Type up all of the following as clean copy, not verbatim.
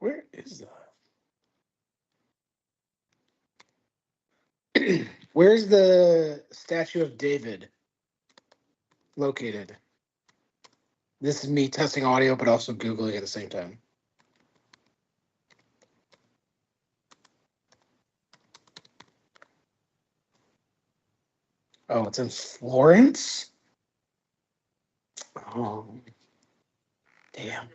Where is that? Where's the statue of David located? This is me testing audio, but also Googling at the same time. Oh, it's in Florence? Oh, damn.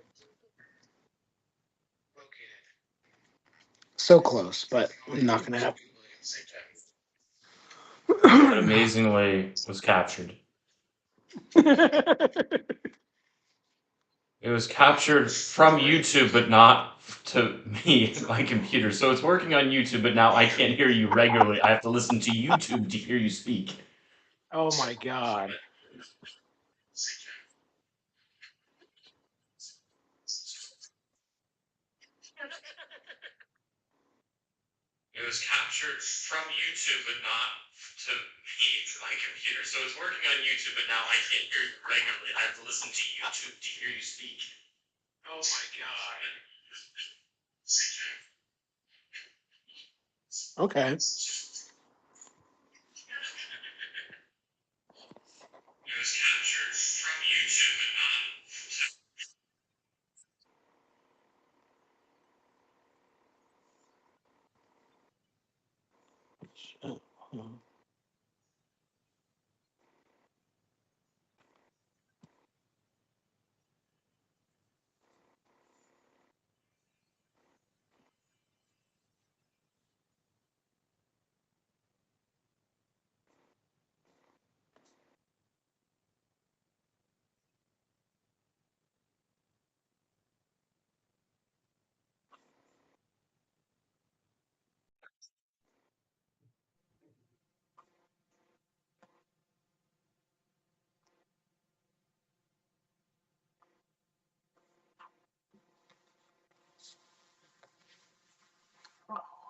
So close, but not going to happen. That amazingly was captured. It was captured from YouTube, but not to me, my computer. So it's working on YouTube, but now I can't hear you regularly. I have to listen to YouTube to hear you speak. Oh my god. It was captured from YouTube, but not to me, my computer. So it's working on YouTube, but now I can't hear you regularly. I have to listen to YouTube to hear you speak. Oh my god. Okay. It was captured from YouTube, but not to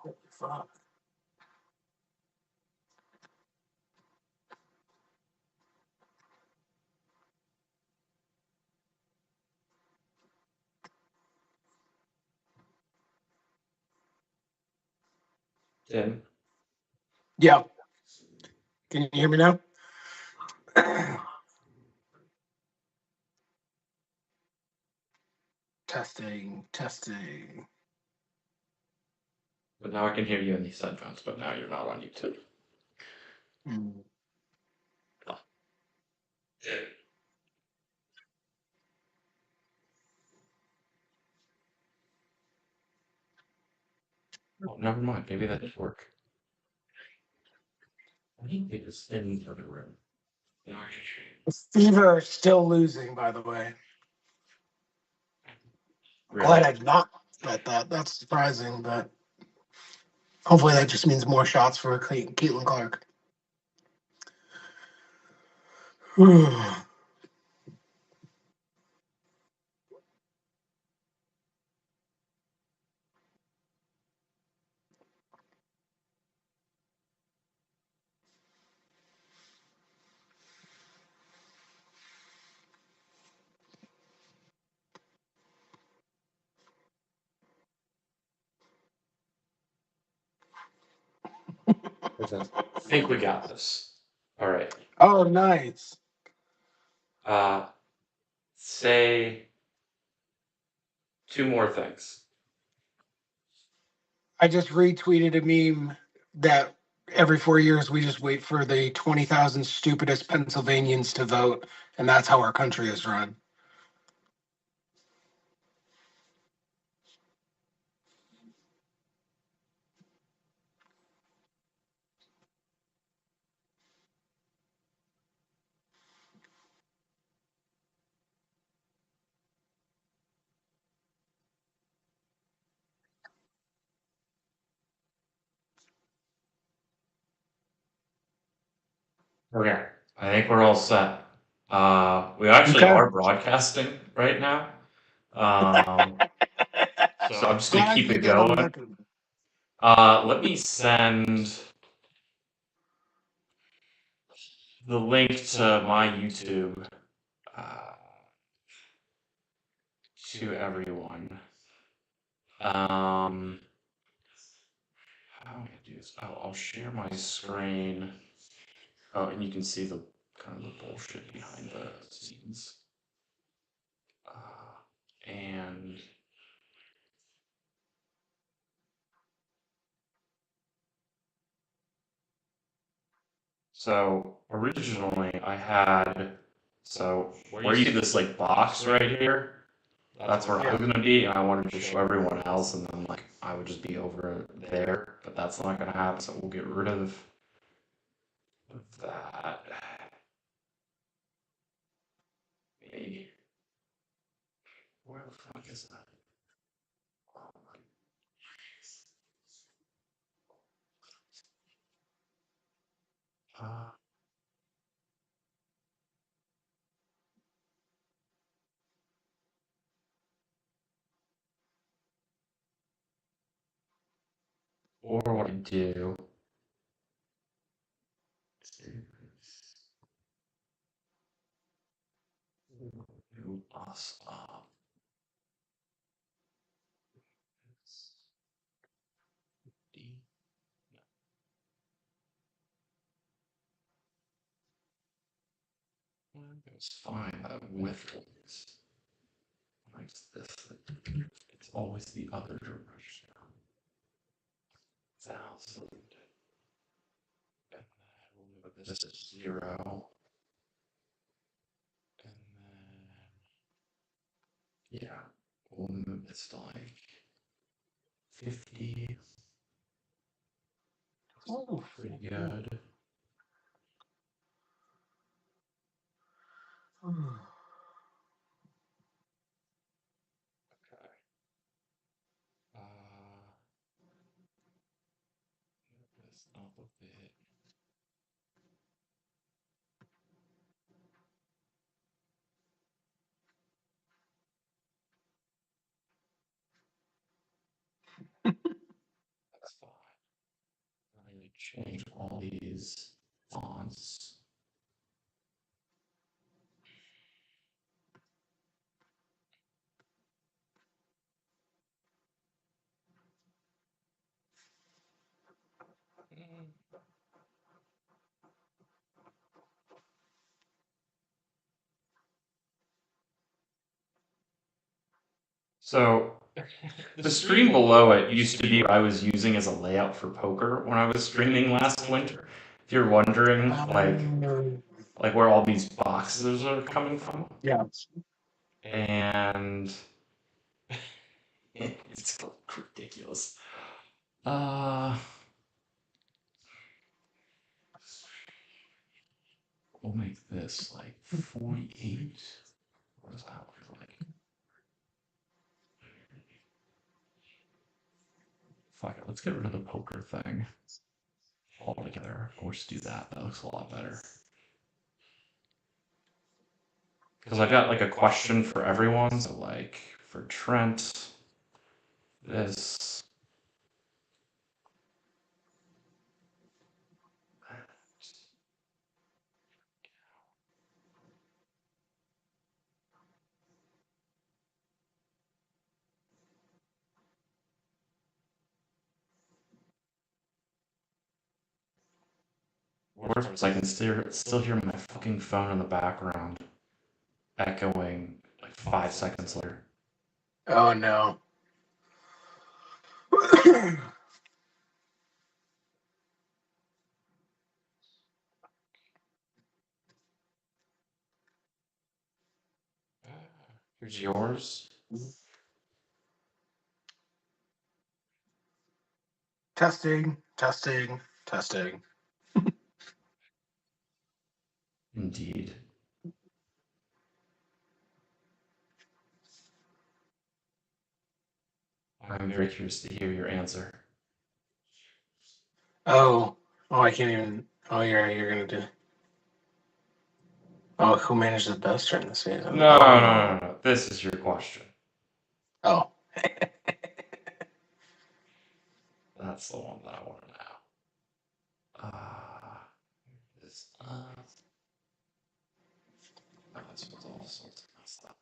Holy fuck. Tim. Yeah. Can you hear me now? Testing. But now I can hear you in these headphones, but now you're not on YouTube. Hmm. Tim. Oh, never mind. Maybe that did work. I think it was in the other room. Now I can hear you. Fever still losing, by the way. Really? Glad I did not bet that. That's surprising, but hopefully that just means more shots for Caitlin Clark. I think we got this. All right. Oh, nice. Say two more things. I just retweeted a meme that every 4 years we just wait for the 20,000 stupidest Pennsylvanians to vote, and that's how our country is run. Okay. I think we're all set. We actually Okay. are broadcasting right now. So I'm just gonna Glad keep to it get on going. record. Let me send the link to my YouTube to everyone. How do I do this? Oh, I'll share my screen. Oh, and you can see the kind of the bullshit behind the scenes. And so originally I had, so where you see this like box right here, that's where I was gonna be, and I wanted to show everyone else, and then like I would just be over there, but that's not gonna happen, so we'll get rid of that. Maybe. Where the fuck is that? Oh my. Uh, or what I do is move us up. D. It's fine. That width is like this. It's always the other direction. 1,000. And then we'll move this to 0. And then, yeah, we'll move this to like 50. Oh, Pretty good. Okay. Move this up a bit. That's fine. I'm going to change all these fonts. So the screen below it used to be what I was using as a layout for poker when I was streaming last winter. If you're wondering, like where all these boxes are coming from. yeah. And it's ridiculous. We'll make this like 48. What does that look like? Fuck it, let's get rid of the poker thing altogether. Or just do that. That looks a lot better. Because I've got like a question for everyone. So like for Trent, this. Worst I can still hear my fucking phone in the background echoing like 5 seconds later. Oh no. Here's yours. Testing, testing, testing. Indeed. I'm very curious to hear your answer. Oh, I can't even. Oh, you're gonna do. Oh, who managed the best during the season? No. This is your question. Oh. That's the one that I want to know. This this one's all sorts of messed up.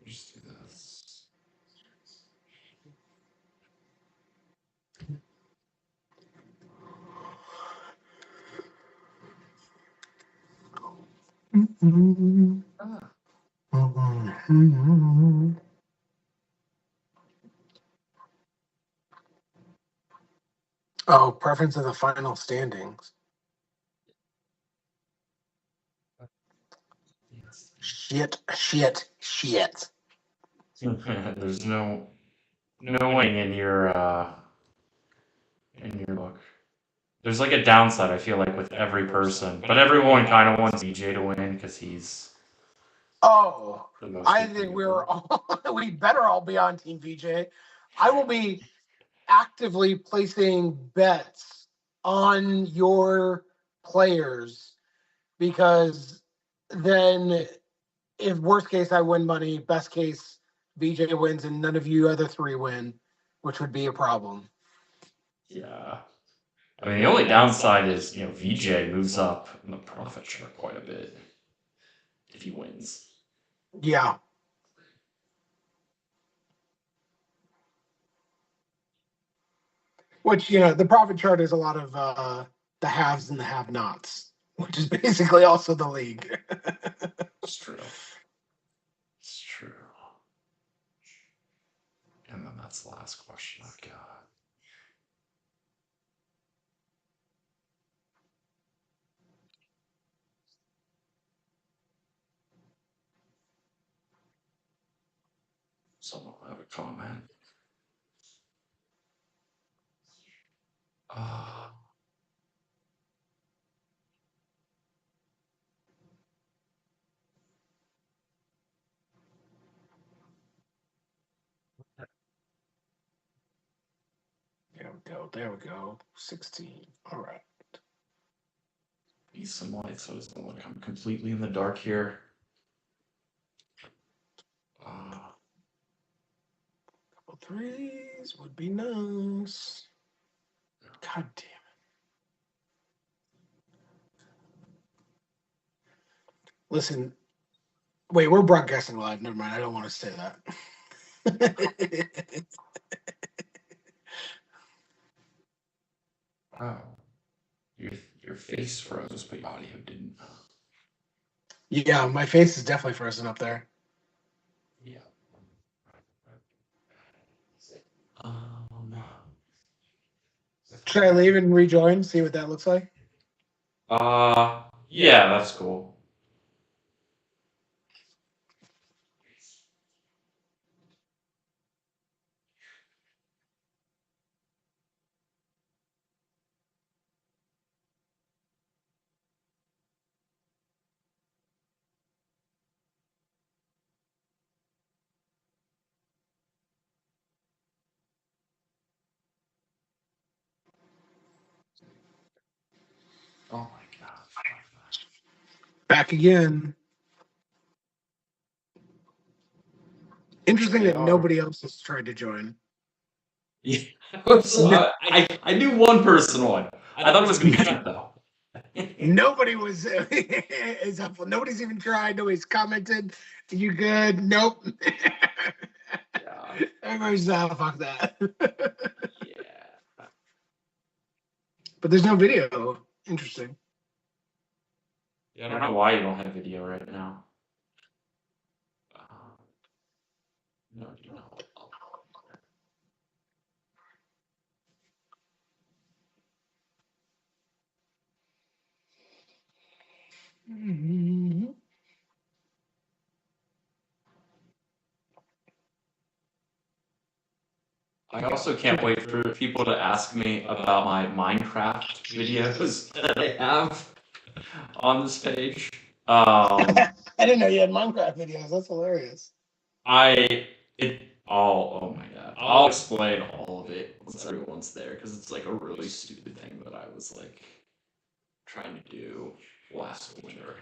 Just do this. Oh, preference of the final standings. Shit. There's no winning in your book. There's like a downside, I feel like, with every person, but everyone kind of wants BJ to win because he's Oh, the most. I think we better all be on Team VJ. I will be actively placing bets on your players because then if worst case I win money, best case VJ wins and none of you other three win, which would be a problem. Yeah. I mean, the only downside is, VJ moves up in the profit share quite a bit if he wins. Yeah. Which, the profit chart is a lot of the haves and the have-nots, which is basically also the league. It's true. It's true. And then that's the last question I've got. Someone will have a comment. There we go. 16. All right. Need some light so it doesn't look like I'm completely in the dark here. Couple threes would be nice. God damn it. Listen, wait, we're broadcasting live. Never mind. I don't want to say that. Oh. Your face froze, but your audio didn't. Yeah, my face is definitely frozen up there. Yeah. Should I leave and rejoin? See what that looks like? Yeah, that's cool. Oh my god. Back again. Interesting that nobody else has tried to join. Yeah, I knew one person on. I thought it was gonna be good though. Nobody was is helpful. Nobody's even tried. Nobody's commented. You good? Nope. Yeah. Everybody's fuck that. Yeah. But there's no video. Interesting. Yeah, I don't know why you don't have video right now. No, you know. Mm-hmm. I also can't wait for people to ask me about my Minecraft videos that I have on this page. I didn't know you had Minecraft videos. That's hilarious. Oh my god. I'll explain all of it once everyone's there because it's like a really stupid thing that I was like trying to do last winter.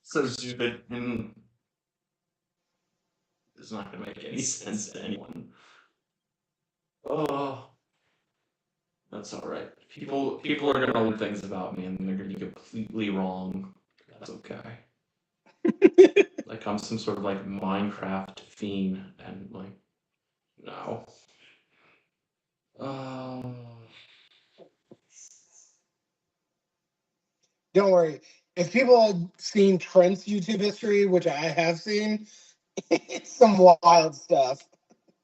So stupid and it's not gonna make any sense to anyone. Oh. That's all right. People are gonna learn things about me, and they're gonna be completely wrong. That's okay. Like I'm some sort of like Minecraft fiend, and like no. Don't worry. If people have seen Trent's YouTube history, which I have seen, it's some wild stuff.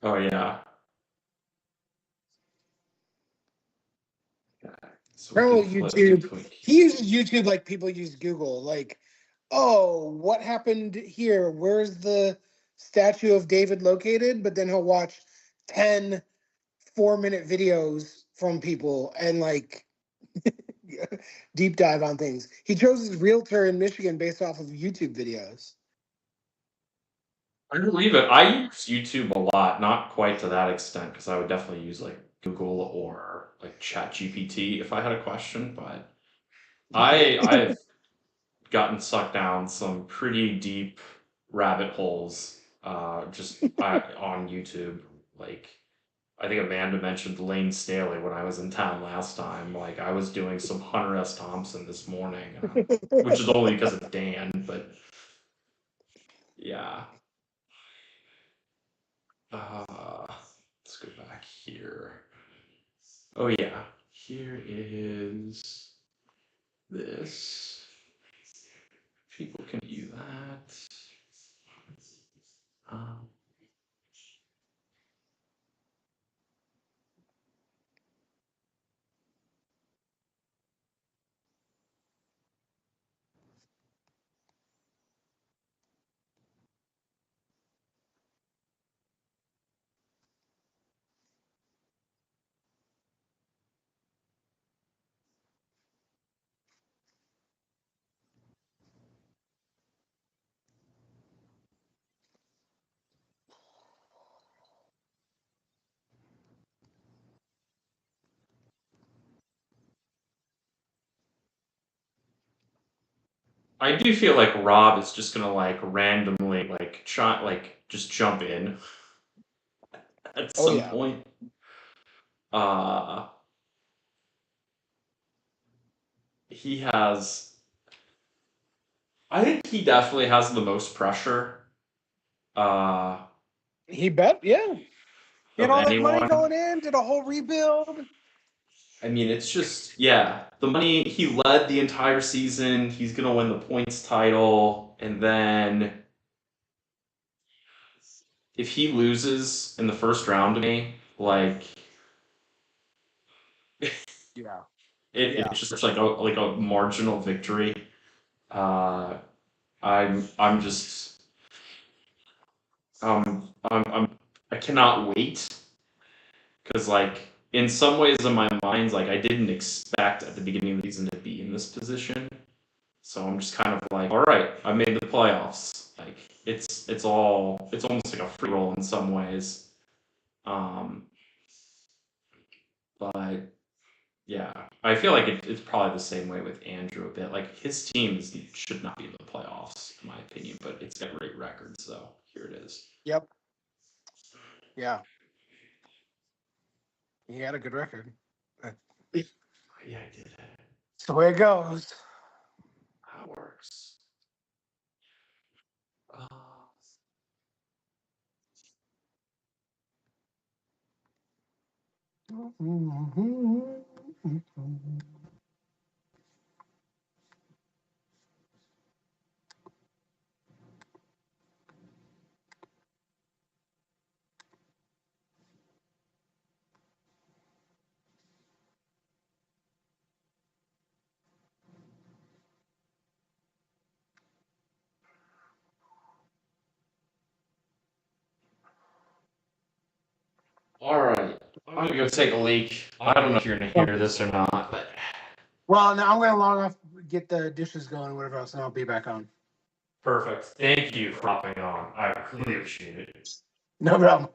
Oh yeah. So we Apparently, can flip YouTube. between. He uses YouTube like people use Google. Like, oh, what happened here? Where's the statue of David located? But then he'll watch 10 4-minute videos from people and like deep dive on things. He chose his realtor in Michigan based off of YouTube videos. I believe it. I use YouTube a lot, not quite to that extent, because I would definitely use like Google or like ChatGPT if I had a question. But I've gotten sucked down some pretty deep rabbit holes just on YouTube. Like I think Amanda mentioned Lane Staley when I was in town last time. Like I was doing some Hunter S. Thompson this morning, which is only because of Dan. But yeah. Let's go back here. Oh yeah, here is this. People can view that. Um, I do feel like Rob is just gonna like randomly like try like just jump in at Oh some yeah. point. Uh, he has. I think he definitely has the most pressure. Uh, He bet, yeah. He had of all that money anyone. going in, did a whole rebuild. I mean, it's just, yeah, the money, he led the entire season. He's going to win the points title. And then if he loses in the first round to me, like, Yeah. it's just like a marginal victory. Uh, I'm just, I cannot wait. Because, like, in some ways in my mind, like, I didn't expect at the beginning of the season to be in this position. So I'm just kind of like, all right, I made the playoffs. Like it's almost like a free roll in some ways. Um, but yeah, I feel like it's probably the same way with Andrew a bit. Like his team should not be in the playoffs, in my opinion, but it's got great records, so here it is. Yep. Yeah. He had a good record. Yeah, I did. It's the way it goes. How it works. Uh, all right, I'm gonna go take a leak. I don't know if you're gonna hear this or not, but Well, now I'm gonna log off, get the dishes going, or whatever else, and I'll be back on. perfect. Thank you for hopping on. I really appreciate it. No problem.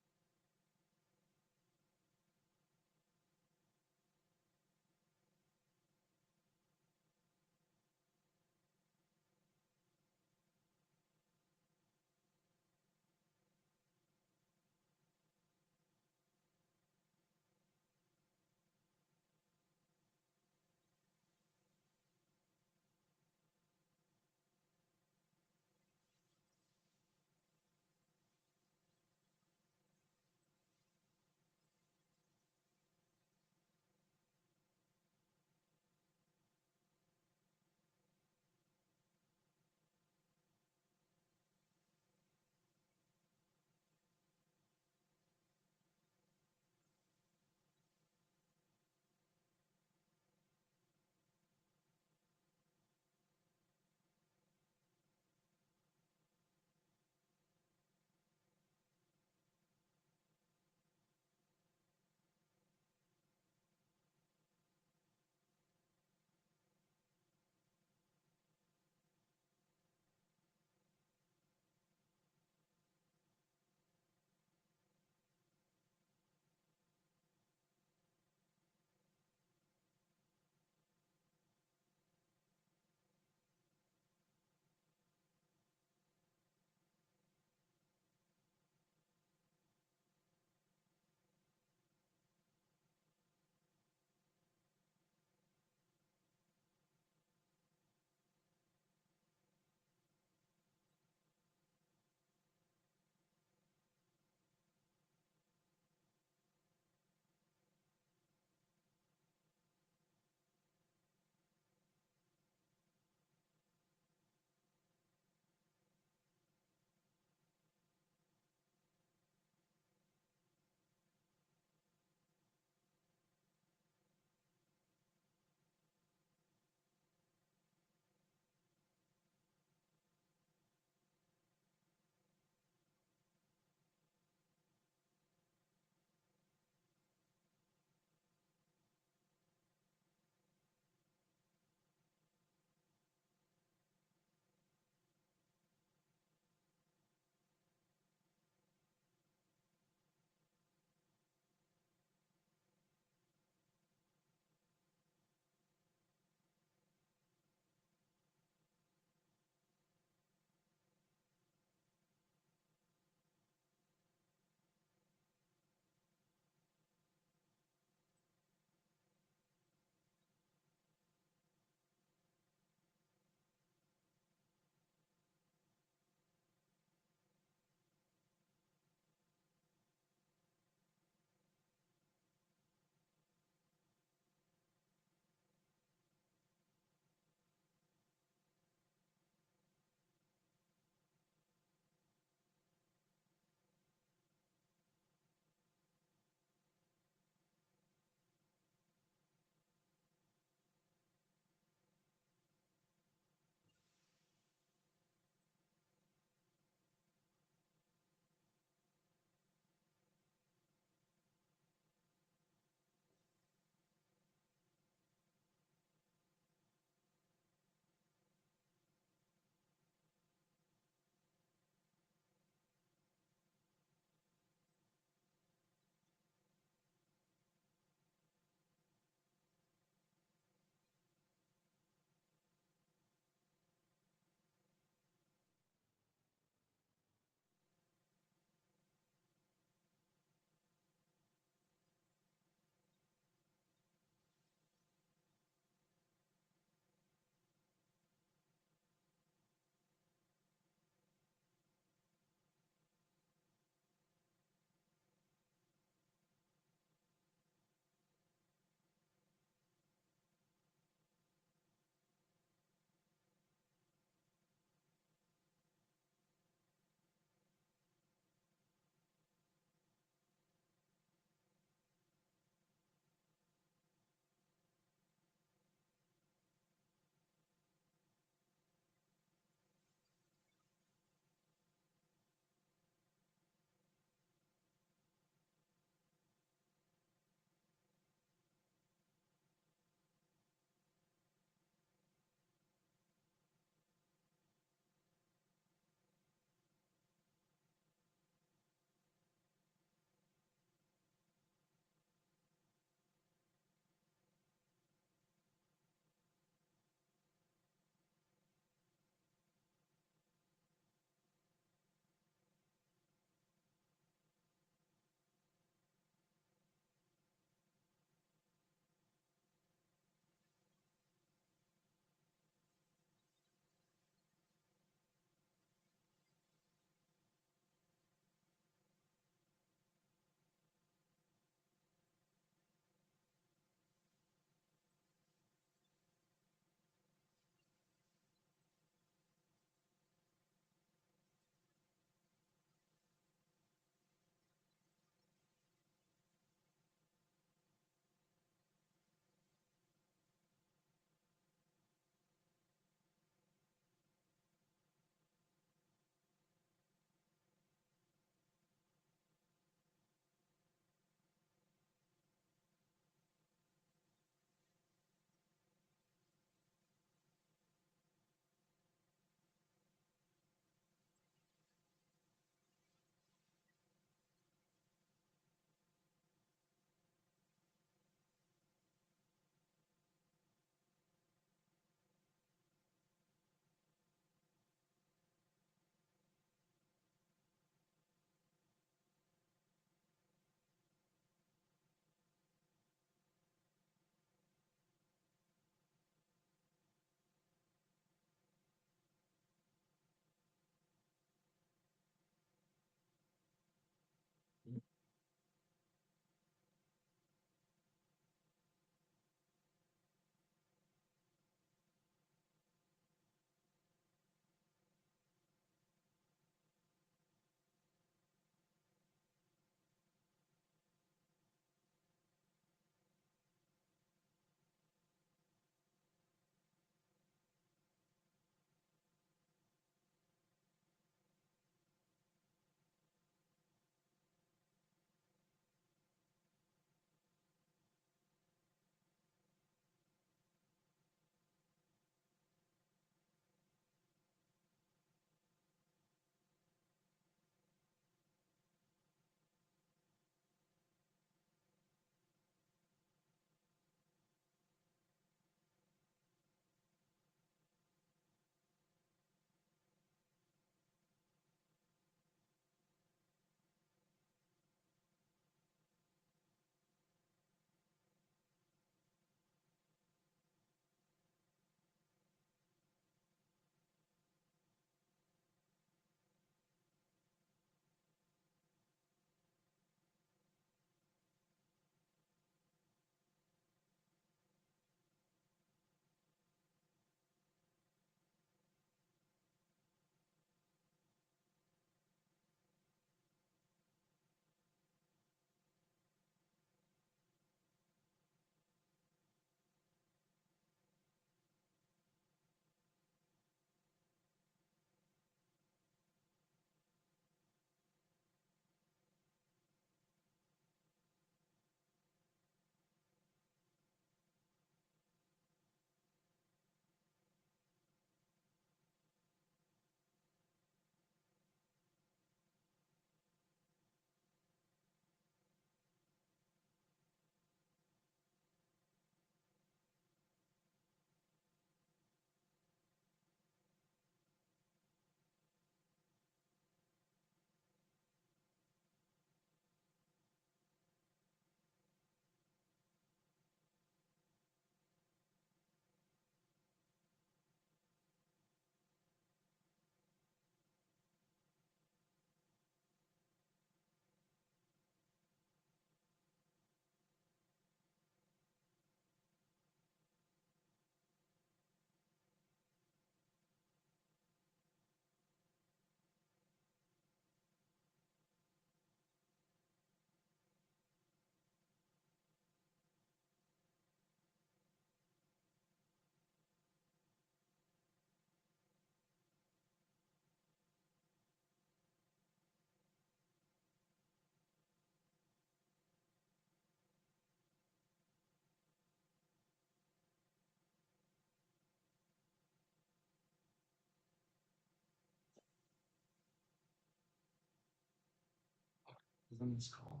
Isn't this called?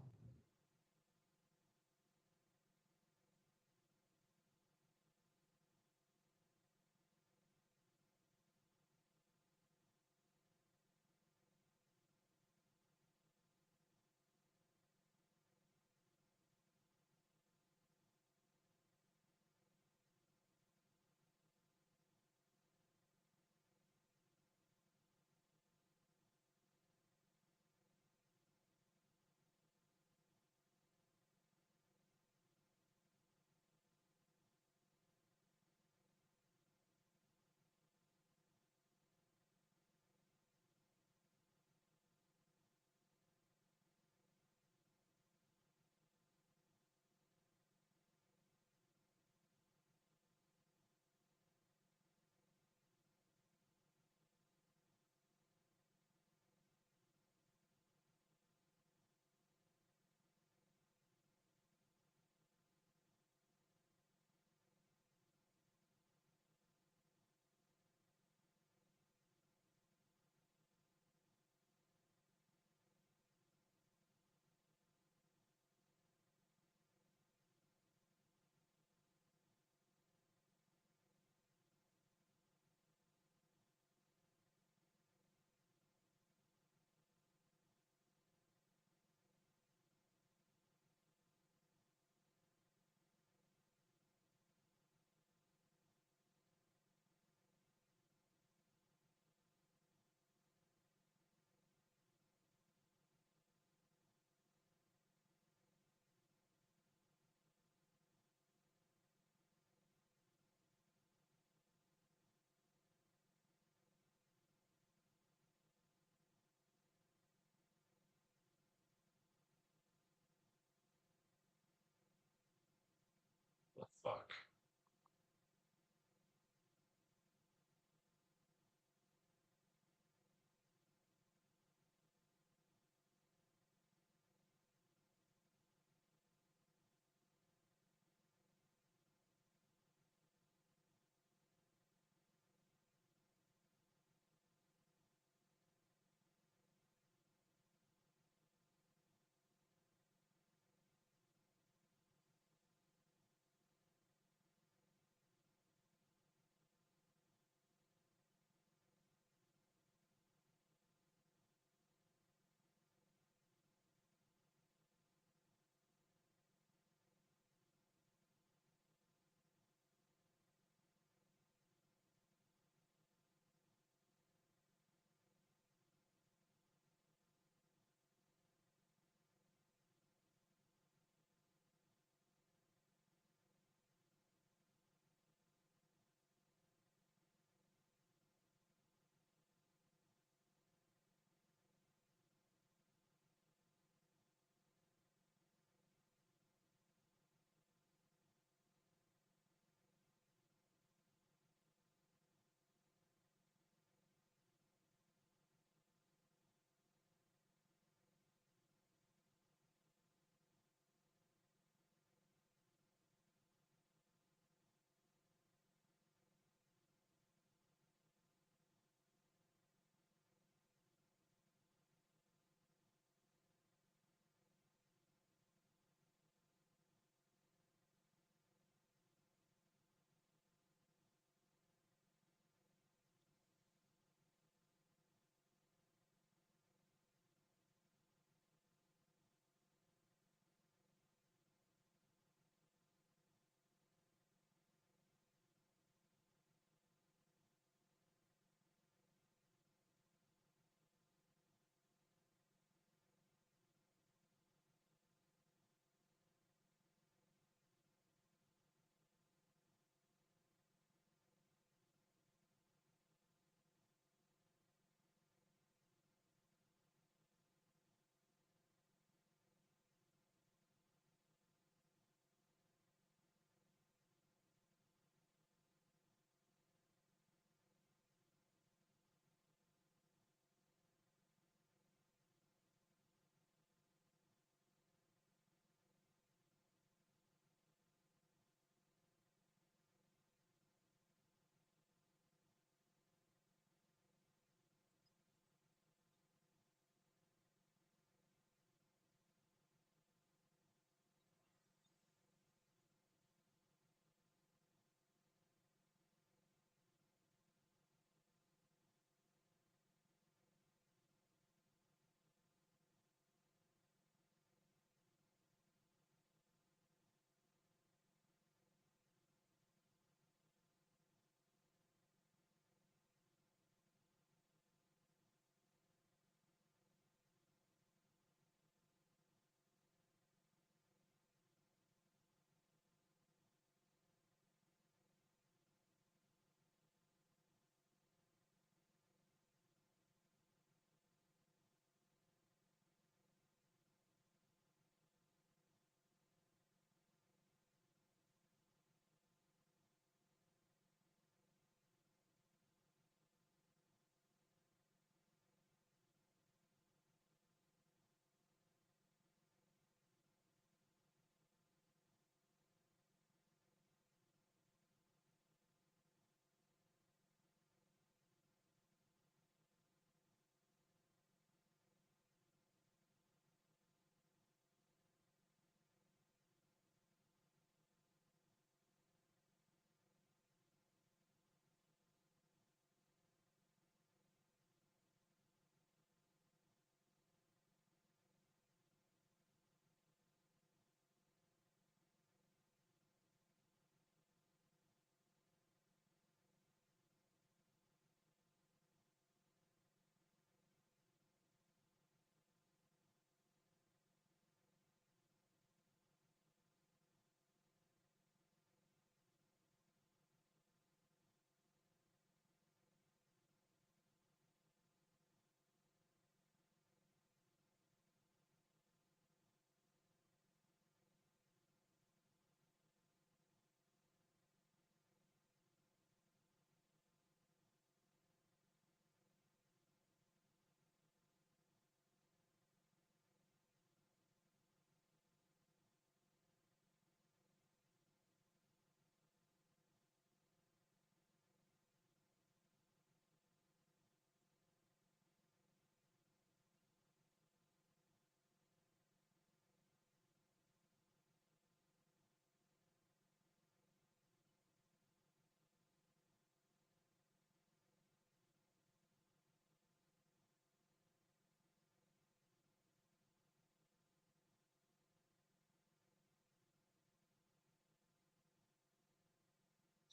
The fuck?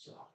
So.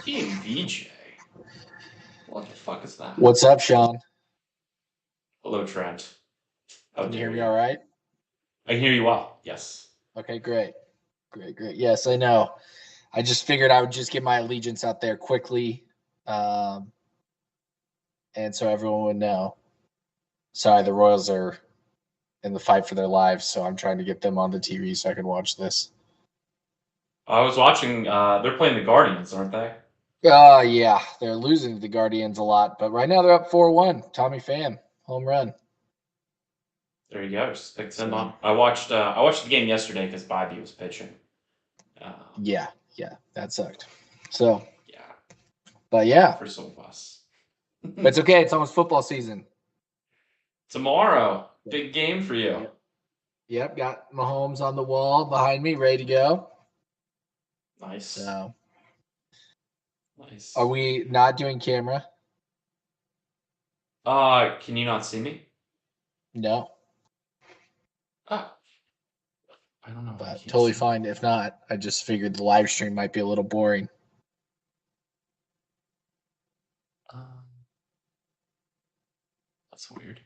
Team VJ. What the fuck is that? What's up, Sean? Hello, Trent. How Can you dare hear me all right? I can hear you well. Yes. Okay, great. Great. Yes, I know. I just figured I would just get my allegiance out there quickly, and so everyone would know. Sorry, the Royals are in the fight for their lives, so I'm trying to get them on the TV so I can watch this. I was watching. They're playing the Guardians, aren't they? Yeah, they're losing to the Guardians a lot, but right now they're up 4-1. Tommy Pham, home run. There you go. Just picked them up. I watched the game yesterday because Bobby was pitching. Yeah, that sucked. So, Yeah. but yeah, For some of us. but it's okay. It's almost football season. Tomorrow, big game for you. Yep, got Mahomes on the wall behind me, ready to go. Nice. So, Nice. are we not doing camera? Can you not see me? No, Oh. I don't know. why I but can't totally see. fine. If not, I just figured the live stream might be a little boring. That's weird.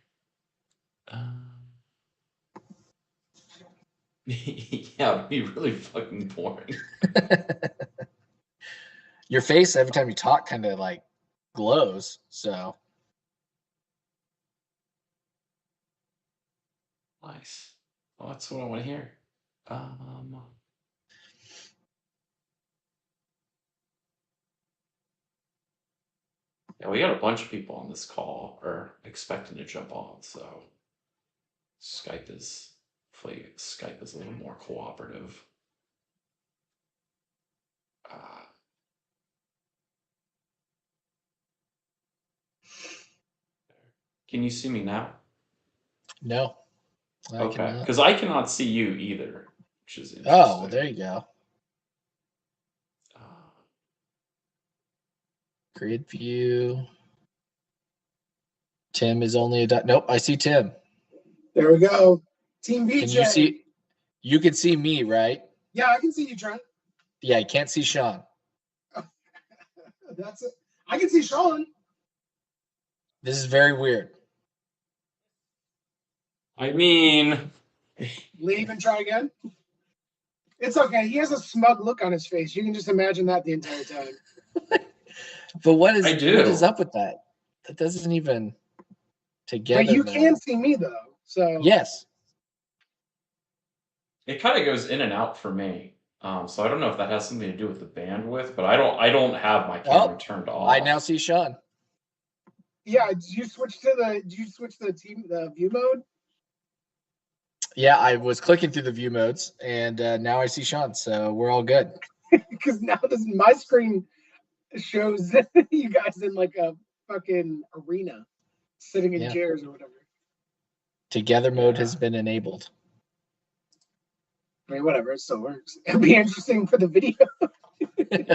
Yeah, it'd be really fucking boring. Your face every time you talk kind of like glows. So, Nice. Well, that's what I want to hear. Yeah, we got a bunch of people on this call or expecting to jump on, so Skype is a little more cooperative. Can you see me now? no. I Okay, cannot. because I cannot see you either, which is interesting. Oh, well, there you go. Grid view. Tim is only a nope. I see Tim. There we go. Team VJ. Can you see? You can see me, right? Yeah, I can see you, Trent. Yeah, I can't see Sean. That's it. I can see Sean. This is very weird. I mean, Leave and try again. It's okay. He has a smug look on his face. You can just imagine that the entire time. But what is I do. what is up with that? That doesn't even together. But you man. can see me though. So Yes. it kind of goes in and out for me. So I don't know if that has something to do with the bandwidth, but I don't have my camera turned off. I now see Sean. yeah, did you switch the view mode? Yeah, I was clicking through the view modes, and now I see Sean. So we're all good. Because now my screen shows you guys in like a fucking arena, sitting in chairs or whatever. Together mode has been enabled. I mean, whatever, it still works. It'll be interesting for the video.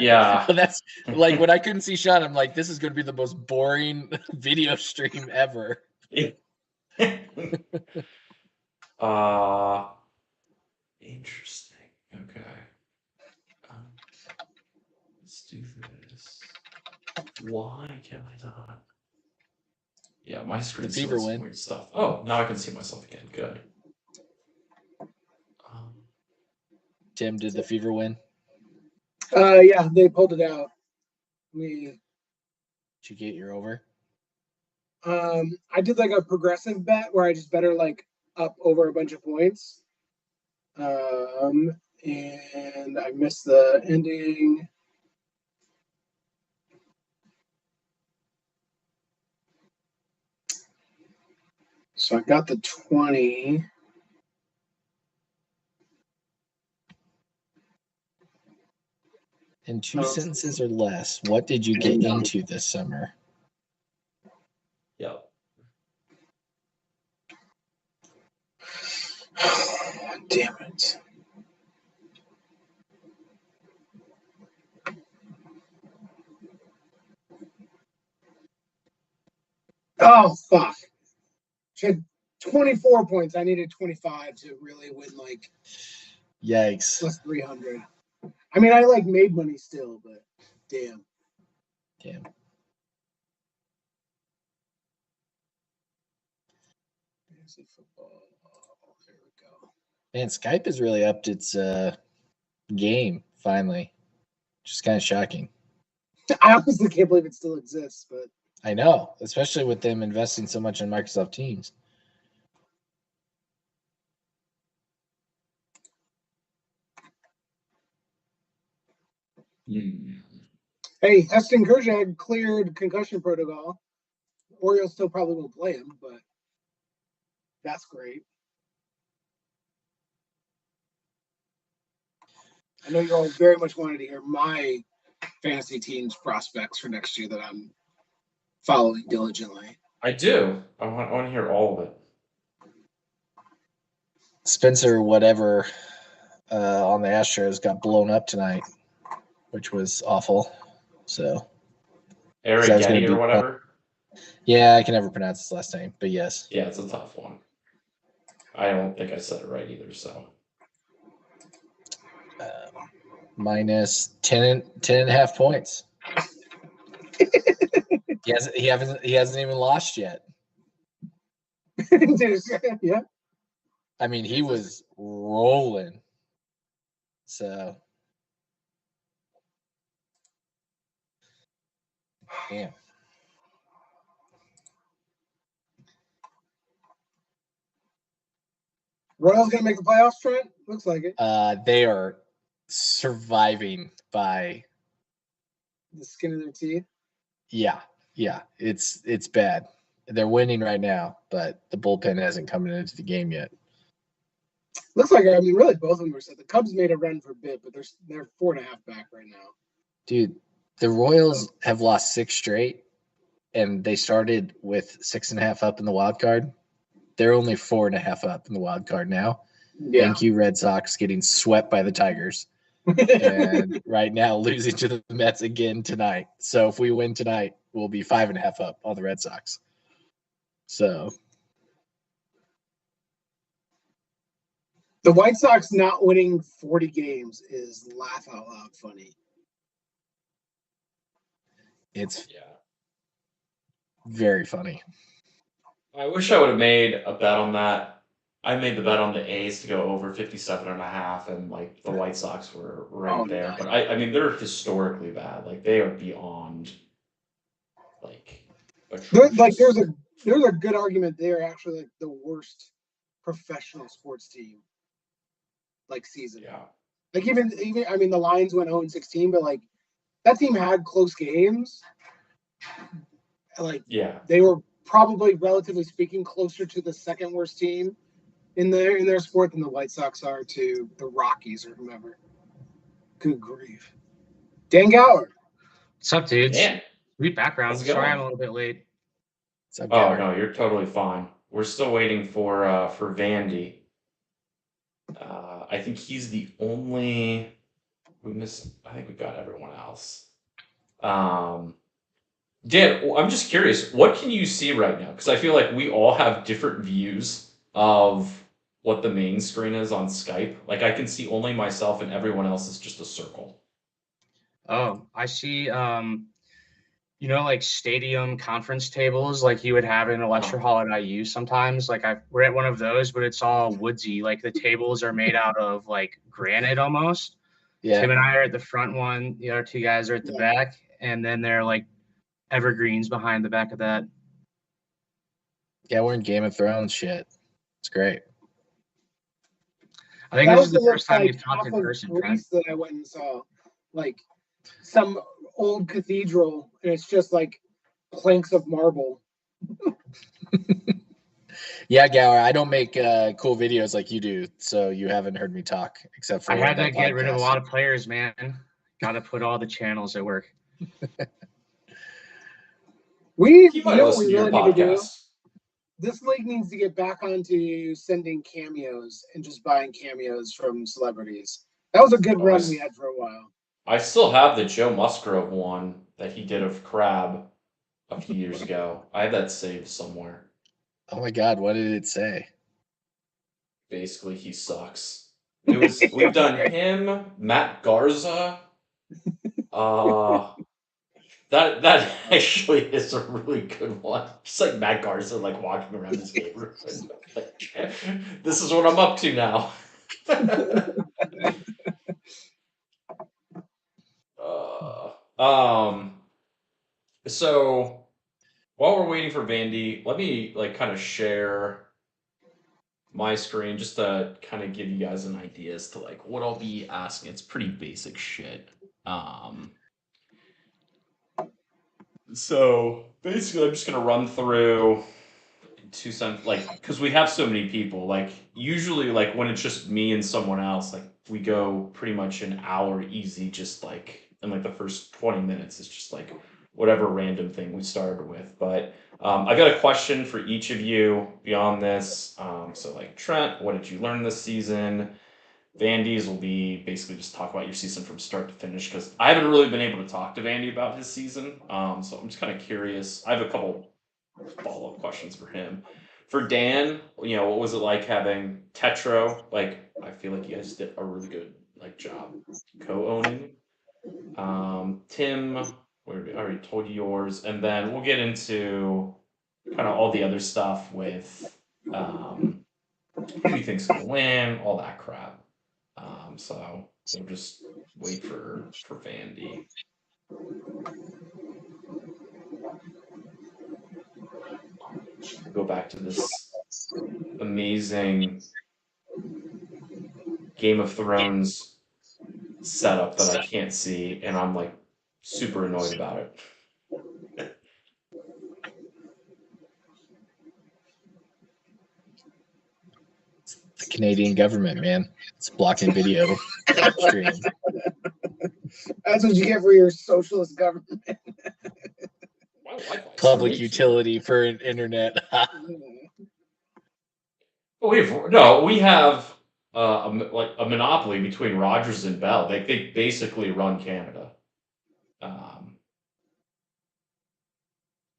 Yeah. Well, that's like when I couldn't see Sean, I'm like, this is going to be the most boring video stream ever. Interesting. Okay. Let's do this. Why can I not? Yeah, my screen's The fever doing some win. weird stuff. Oh, now I can see myself again. Good. Tim, did the fever win? Yeah, they pulled it out. Did you get your over? I did like a progressive bet where I just bet her like up over a bunch of points. And I missed the ending. So I got the 20. In two sentences or less, what did you get into this summer? Yep. Damn it. Oh, fuck. She had 24 points. I needed 25 to really win, like, Yikes. plus 300. I mean, I, like, made money still, but damn. Yeah. Fantasy football. Oh, there we go. Man, Skype has really upped its game finally. Just kind of shocking. I honestly can't believe it still exists, but I know, especially with them investing so much in Microsoft Teams. hey, Heston Kjerstad cleared concussion protocol. Orioles still probably won't play him, but that's great. I know you all very much wanted to hear my fantasy team's prospects for next year that I'm following diligently. I do. I want to hear all of it. Spencer, whatever, on the Astros got blown up tonight, which was awful. So, Eric that's gonna Getty be or whatever. yeah, I can never pronounce his last name, but yes. Yeah, it's a tough one. I don't think I said it right either. So Minus 10 and a half points. He hasn't even lost yet. Yeah. I mean, he was rolling. So, damn. Royals gonna make the playoffs, Trent? Looks like it. They are surviving by The skin of their teeth. yeah. It's bad. They're winning right now, but the bullpen hasn't come into the game yet. Looks like I mean, really, both of them are set. The Cubs made a run for a bit, but they're 4.5 back right now. Dude, the Royals have lost 6 straight, and they started with 6.5 up in the wild card. They're only 4.5 up in the wild card now. Yeah. Thank you, Red Sox, getting swept by the Tigers. And right now losing to the Mets again tonight. So if we win tonight, we'll be 5.5 up on the Red Sox. So The White Sox not winning 40 games is laugh out loud funny. it's yeah. very funny. I wish I would have made a bet on that. I made the bet on the A's to go over 57.5, and like the White Sox were right Oh, there. nice. But I mean, they're historically bad. Like they are beyond like Like atrocious. there's a good argument they're actually like the worst professional sports team like season. Yeah. Like even I mean the Lions went 0-16, but like that team had close games. Like Yeah. they were probably relatively speaking closer to the second worst team in their sport than the White Sox are to the Rockies or whomever. Good grief. Dan Gower. What's up, dudes? Yeah. Read background. How's it Sorry, going? I'm a little bit late. So Oh no, you're totally fine. We're still waiting for Vandy. I think he's the only we missed. I think we got everyone else. Dan, I'm just curious. What can you see right now? Because I feel like we all have different views of what the main screen is on Skype. Like I can see only myself, and everyone else is just a circle. Oh, I see. Like stadium conference tables, like you would have in a lecture hall at IU sometimes. Like we're at one of those, but it's all woodsy. Like the tables are made out of like granite almost. yeah. Tim and I are at the front one. The other two guys are at the back, and then they're like evergreens behind the back of that. Yeah, we're in Game of Thrones shit. It's great. I think That this is the also first looks time like you've talked half in of person, Trent. Greece that I went and saw, like some old cathedral, and it's just like planks of marble. Yeah, Gower, I don't make cool videos like you do, so you haven't heard me talk except for I had to that get rid of a podcast. lot of players, man. Got to put all the channels at work. We He you might know what listen we to your really need to do? podcast. This league needs to get back onto sending cameos and just buying cameos from celebrities. That was a good run we had for a while. I still have the Joe Musgrove one that he did of Crab a few years ago. I have that saved somewhere. Oh my God, what did it say? Basically, he sucks. We've done him, Matt Garza, That actually is a really good one. Just like Matt Garza, like walking around his neighborhood. Like, this is what I'm up to now. So while we're waiting for Vandy, let me like kind of share my screen just to kind of give you guys an idea as to like what I'll be asking. It's pretty basic shit. So basically, I'm just gonna run through two cents, like because we have so many people. Like usually, like when it's just me and someone else, like we go pretty much an hour easy, just like in like the first 20 minutes. It's just like whatever random thing we started with. But I got a question for each of you beyond this. So like Trent, what did you learn this season? Vandy's will be basically just talk about your season from start to finish because I haven't really been able to talk to Vandy about his season. So I'm just kind of curious. I have a couple follow-up questions for him. For Dan, what was it like having Tetro? Like, I feel like you guys did a really good like job co-owning. Tim, I already told you yours, and then we'll get into kind of all the other stuff with who do you think's gonna win, all that crap. So we'll just wait for Vandy. Go back to this amazing Game of Thrones setup that I can't see, and I'm like super annoyed about it. The Canadian government, man, it's blocking video stream. That's what you get for your socialist government. Public utility for an internet. We have a monopoly between Rogers and Bell. They basically run Canada.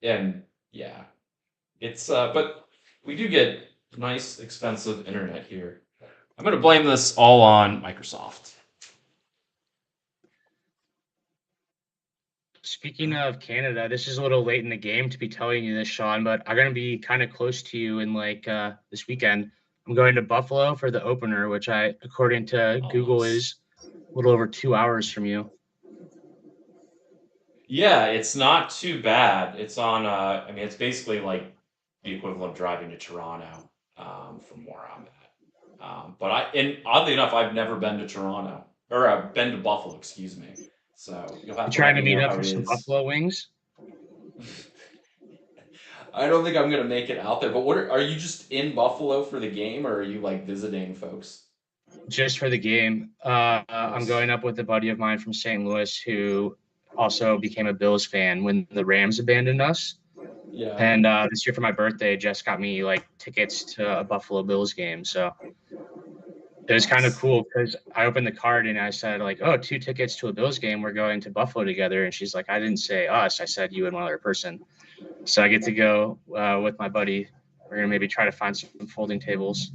And yeah, it's but we do get nice expensive internet here. I'm gonna blame this all on Microsoft. Speaking of Canada, this is a little late in the game to be telling you this, Sean, but I'm going to be kind of close to you in like this weekend. I'm going to Buffalo for the opener, which according to Google, is a little over 2 hours from you. Yeah, it's not too bad. It's on, it's basically like the equivalent of driving to Toronto from where I'm at. And oddly enough, I've never been to Toronto, or I've been to Buffalo, excuse me. So you'll have You to trying let to me meet know up how for it some is. buffalo wings? I don't think I'm gonna make it out there. But are you just in Buffalo for the game, or are you like visiting folks? Just for the game. I'm going up with a buddy of mine from St. Louis who also became a Bills fan when the Rams abandoned us. Yeah. And this year for my birthday, Jess got me like tickets to a Buffalo Bills game. So it was kind of cool because I opened the card and I said like, "Oh, 2 tickets to a Bills game. We're going to Buffalo together." And she's like, "I didn't say us. I said you and one other person." So I get to go with my buddy. We're gonna maybe try to find some folding tables.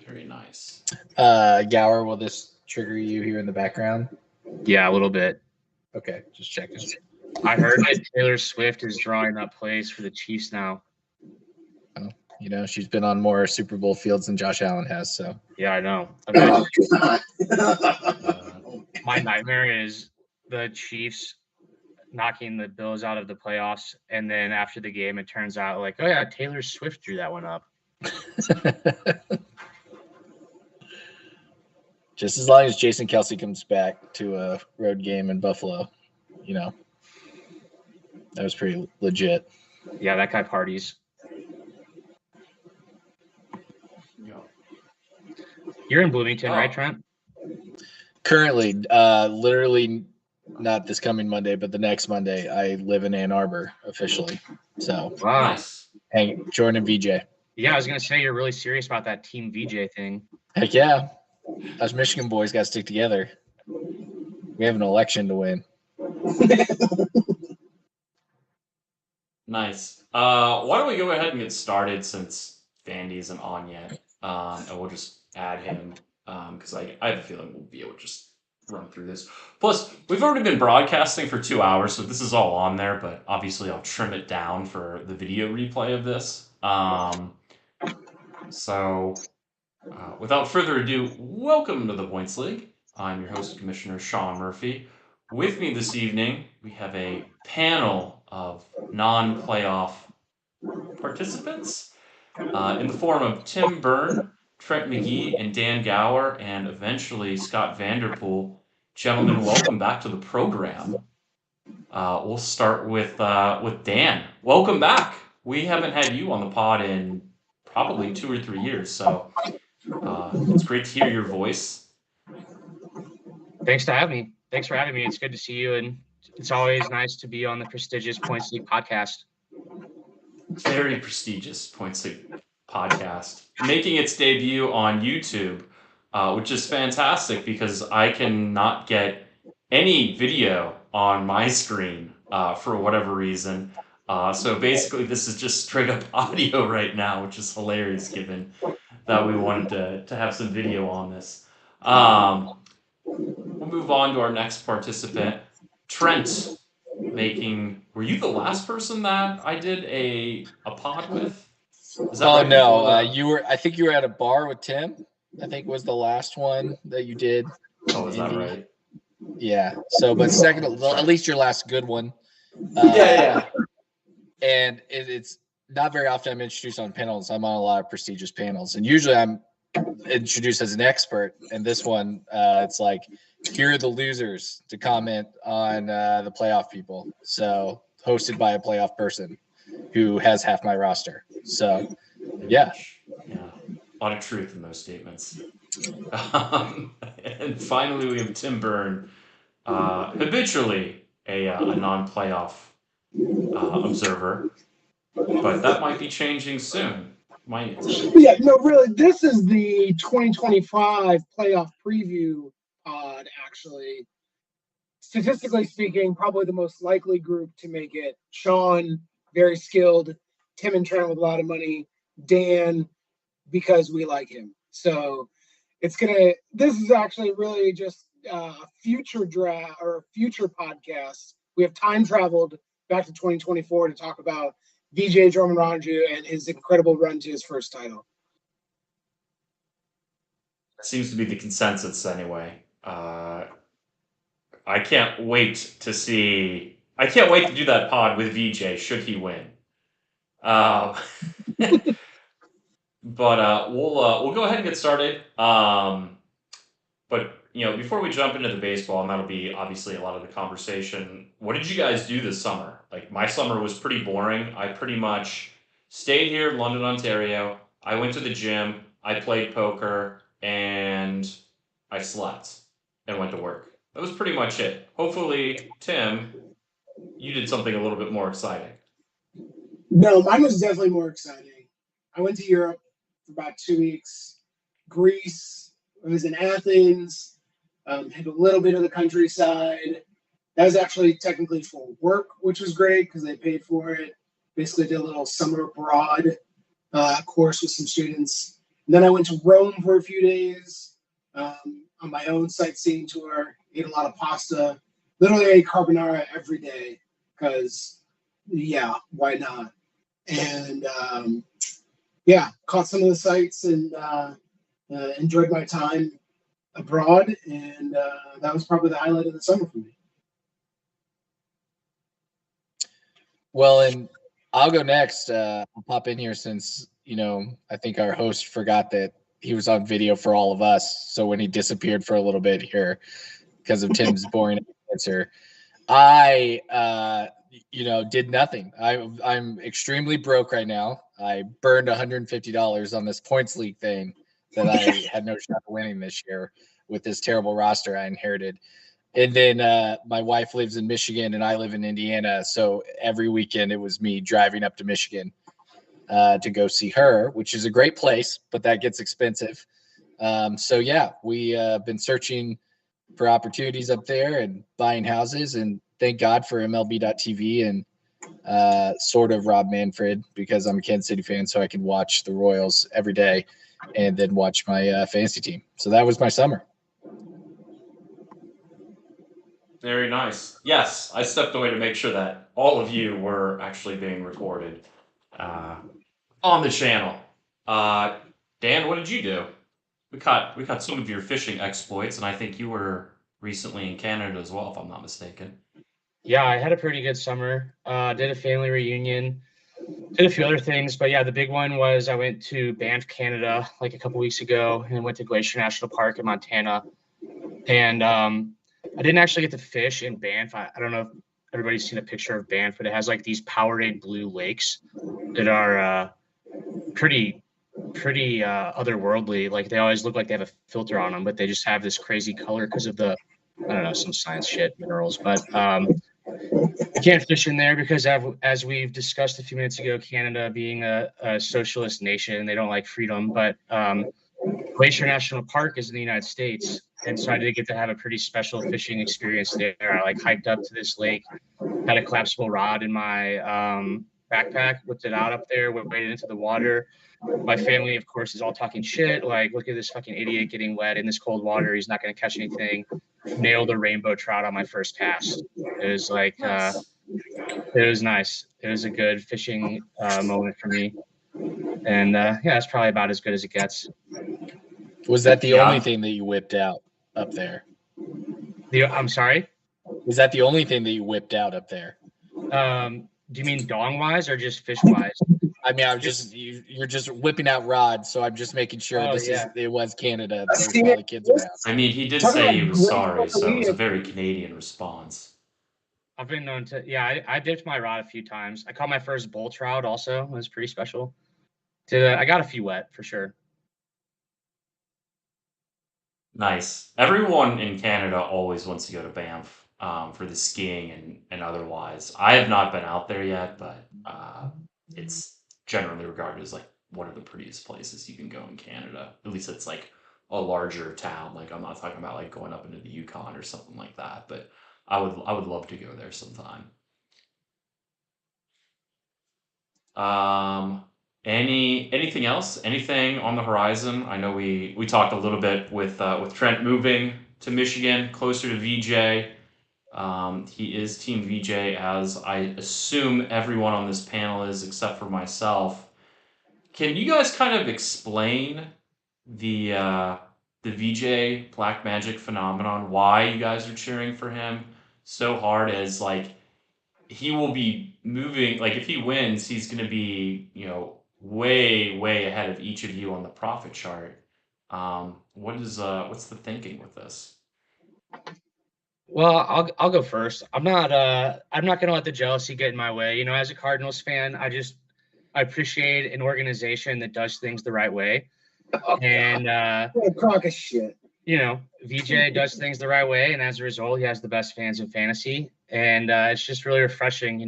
Very nice. Gower, will this trigger you here in the background? Yeah, a little bit. Okay, just checking. I heard that Taylor Swift is drawing up plays for the Chiefs now. She's been on more Super Bowl fields than Josh Allen has. So yeah, I know. My nightmare is the Chiefs knocking the Bills out of the playoffs, and then after the game, it turns out like, oh yeah, Taylor Swift drew that one up. Just as long as Jason Kelce comes back to a road game in Buffalo, that was pretty legit. Yeah, that guy parties. You're in Bloomington, right, Trent? Currently, literally not this coming Monday, but the next Monday, I live in Ann Arbor officially. So, wow. Nice. Hey, Jordan and VJ. Yeah, I was going to say you're really serious about that Team VJ thing. Heck yeah. Us Michigan boys got to stick together. We have an election to win. Nice. Why don't we go ahead and get started since Vandy isn't on yet, and we'll just add him because I have a feeling we'll be able to just run through this. Plus, we've already been broadcasting for 2 hours, so this is all on there, but obviously I'll trim it down for the video replay of this. Without further ado, welcome to the Points League. I'm your host, Commissioner Sean Murphy. With me this evening, we have a panel of non-playoff participants in the form of Tim Byrne, Trent McGee, and Dan Gower, and eventually Scott Vanderpool. Gentlemen, welcome back to the program. We'll start with Dan. Welcome back. We haven't had you on the pod in probably 2 or 3 years, so it's great to hear your voice. Thanks for having me. It's good to see you, and it's always nice to be on the prestigious Points League podcast. Very prestigious Points League podcast, making its debut on YouTube, which is fantastic because I cannot get any video on my screen for whatever reason. So basically, this is just straight up audio right now, which is hilarious given that we wanted to have some video on this. We'll move on to our next participant, Trent. Were you the last person that I did a pod with? Is that right? No, you were. I think you were at a bar with Tim. I think was the last one that you did. Oh, is that right? Yeah. So, but second, at least your last good one. Yeah. And it's not very often I'm introduced on panels. I'm on a lot of prestigious panels, and usually I'm introduced as an expert. And this one, it's like, here are the losers to comment on the playoff people. So hosted by a playoff person who has half my roster. So, yeah. A lot of truth in those statements. And finally, we have Tim Byrne, habitually a non-playoff observer, but that might be changing soon. Yeah, no, really, this is the 2025 playoff preview pod, actually. Statistically speaking, probably the most likely group to make it. Sean, very skilled. Tim and Trent with a lot of money. Dan, because we like him. So this is actually really just a future draft or a future podcast. We have time traveled back to 2024 to talk about Vijay Drummond-Raju and his incredible run to his first title. That seems to be the consensus anyway. I can't wait to do that pod with Vijay should he win. But we'll go ahead and get started. But before we jump into the baseball, and that'll be obviously a lot of the conversation. What did you guys do this summer? Like, my summer was pretty boring. I pretty much stayed here in London, Ontario. I went to the gym. I played poker, and I slept and went to work. That was pretty much it. Hopefully, Tim, you did something a little bit more exciting. No, mine was definitely more exciting. I went to Europe for about 2 weeks. Greece. I was in Athens. Hit a little bit of the countryside. That was actually technically for work, which was great because they paid for it. Basically did a little summer abroad course with some students. And then I went to Rome for a few days on my own sightseeing tour. Ate a lot of pasta. Literally ate carbonara every day because, yeah, why not? And, caught some of the sights and enjoyed my time abroad. And that was probably the highlight of the summer for me. Well, and I'll go next. I'll pop in here since, I think our host forgot that he was on video for all of us. So when he disappeared for a little bit here because of Tim's boring answer, I, did nothing. I'm extremely broke right now. I burned $150 on this points league thing that I had no shot of winning this year with this terrible roster I inherited. And then my wife lives in Michigan and I live in Indiana. So every weekend it was me driving up to Michigan to go see her, which is a great place, but that gets expensive. We been searching for opportunities up there and buying houses, and thank God for MLB.TV and sort of Rob Manfred, because I'm a Kansas City fan, so I can watch the Royals every day and then watch my fantasy team. So that was my summer. Very nice. Yes, I stepped away to make sure that all of you were actually being recorded on the channel. Dan, what did you do? We caught some of your fishing exploits, and I think you were recently in Canada as well, if I'm not mistaken. Yeah, I had a pretty good summer. Did a family reunion, did a few other things, but yeah, the big one was I went to Banff, Canada, like a couple weeks ago, and went to Glacier National Park in Montana. And I didn't actually get to fish in Banff. I don't know if everybody's seen a picture of Banff, but it has like these Powerade blue lakes that are pretty otherworldly. Like they always look like they have a filter on them, but they just have this crazy color because of the, I don't know, some science shit, minerals. But you can't fish in there because as we've discussed a few minutes ago, Canada being a socialist nation, they don't like freedom. But Glacier National Park is in the United States, and so I did get to have a pretty special fishing experience there. I like hiked up to this lake, had a collapsible rod in my backpack, whipped it out up there, waded into the water. My family, of course, is all talking shit. Like, look at this fucking idiot getting wet in this cold water. He's not going to catch anything. Nailed a rainbow trout on my first cast. It was like, it was nice. It was a good fishing moment for me. And yeah, it's probably about as good as it gets. Was that the only thing that you whipped out up there? I'm sorry? Was that the only thing that you whipped out up there? Do you mean dong wise or just fish wise? I mean, I'm just you're just whipping out rods, so I'm just making sure it was Canada. There's probably kids around. I mean, he did say he was sorry, so it was a very Canadian response. I've been known to, yeah, I dipped my rod a few times. I caught my first bull trout also. It was pretty special. I got a few wet for sure. Nice. Everyone in Canada always wants to go to Banff for the skiing and otherwise. I have not been out there yet, but it's generally regarded as like one of the prettiest places you can go in Canada. At least it's like a larger town. Like I'm not talking about like going up into the Yukon or something like that, but I would love to go there sometime. Anything else? Anything on the horizon? I know we talked a little bit with Trent moving to Michigan, closer to VJ. He is Team VJ, as I assume everyone on this panel is, except for myself. Can you guys kind of explain the VJ Black Magic phenomenon? Why you guys are cheering for him so hard? As like he will be moving. Like if he wins, he's going to be way ahead of each of you on the profit chart. What's the thinking with this? Well, I'll go first. I'm not gonna let the jealousy get in my way. As a Cardinals fan, I appreciate an organization that does things the right way. And what a crock of shit. VJ does things the right way, and as a result, he has the best fans in fantasy. And it's just really refreshing.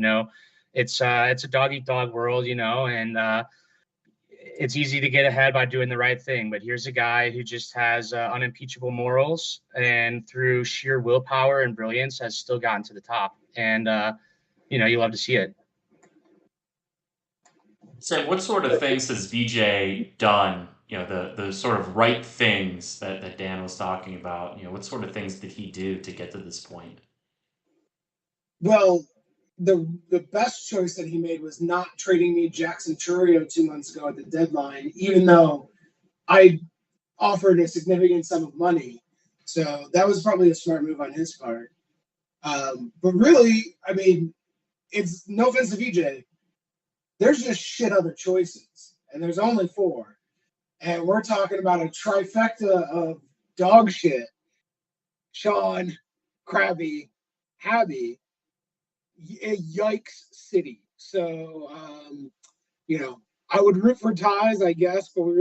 It's a dog eat dog world, and it's easy to get ahead by doing the right thing. But here's a guy who just has unimpeachable morals, and through sheer willpower and brilliance has still gotten to the top. And you love to see it. So what sort of things has VJ done? The sort of right things that Dan was talking about. What sort of things did he do to get to this point? Well, the best choice that he made was not trading me Jackson Chourio 2 months ago at the deadline, even though I offered a significant sum of money. So that was probably a smart move on his part. But really, I mean, it's no offense to VJ. There's just shit other choices, and there's only 4. And we're talking about a trifecta of dog shit. Sean, Krabby, Habby, yikes city. So, I would root for ties, I guess, but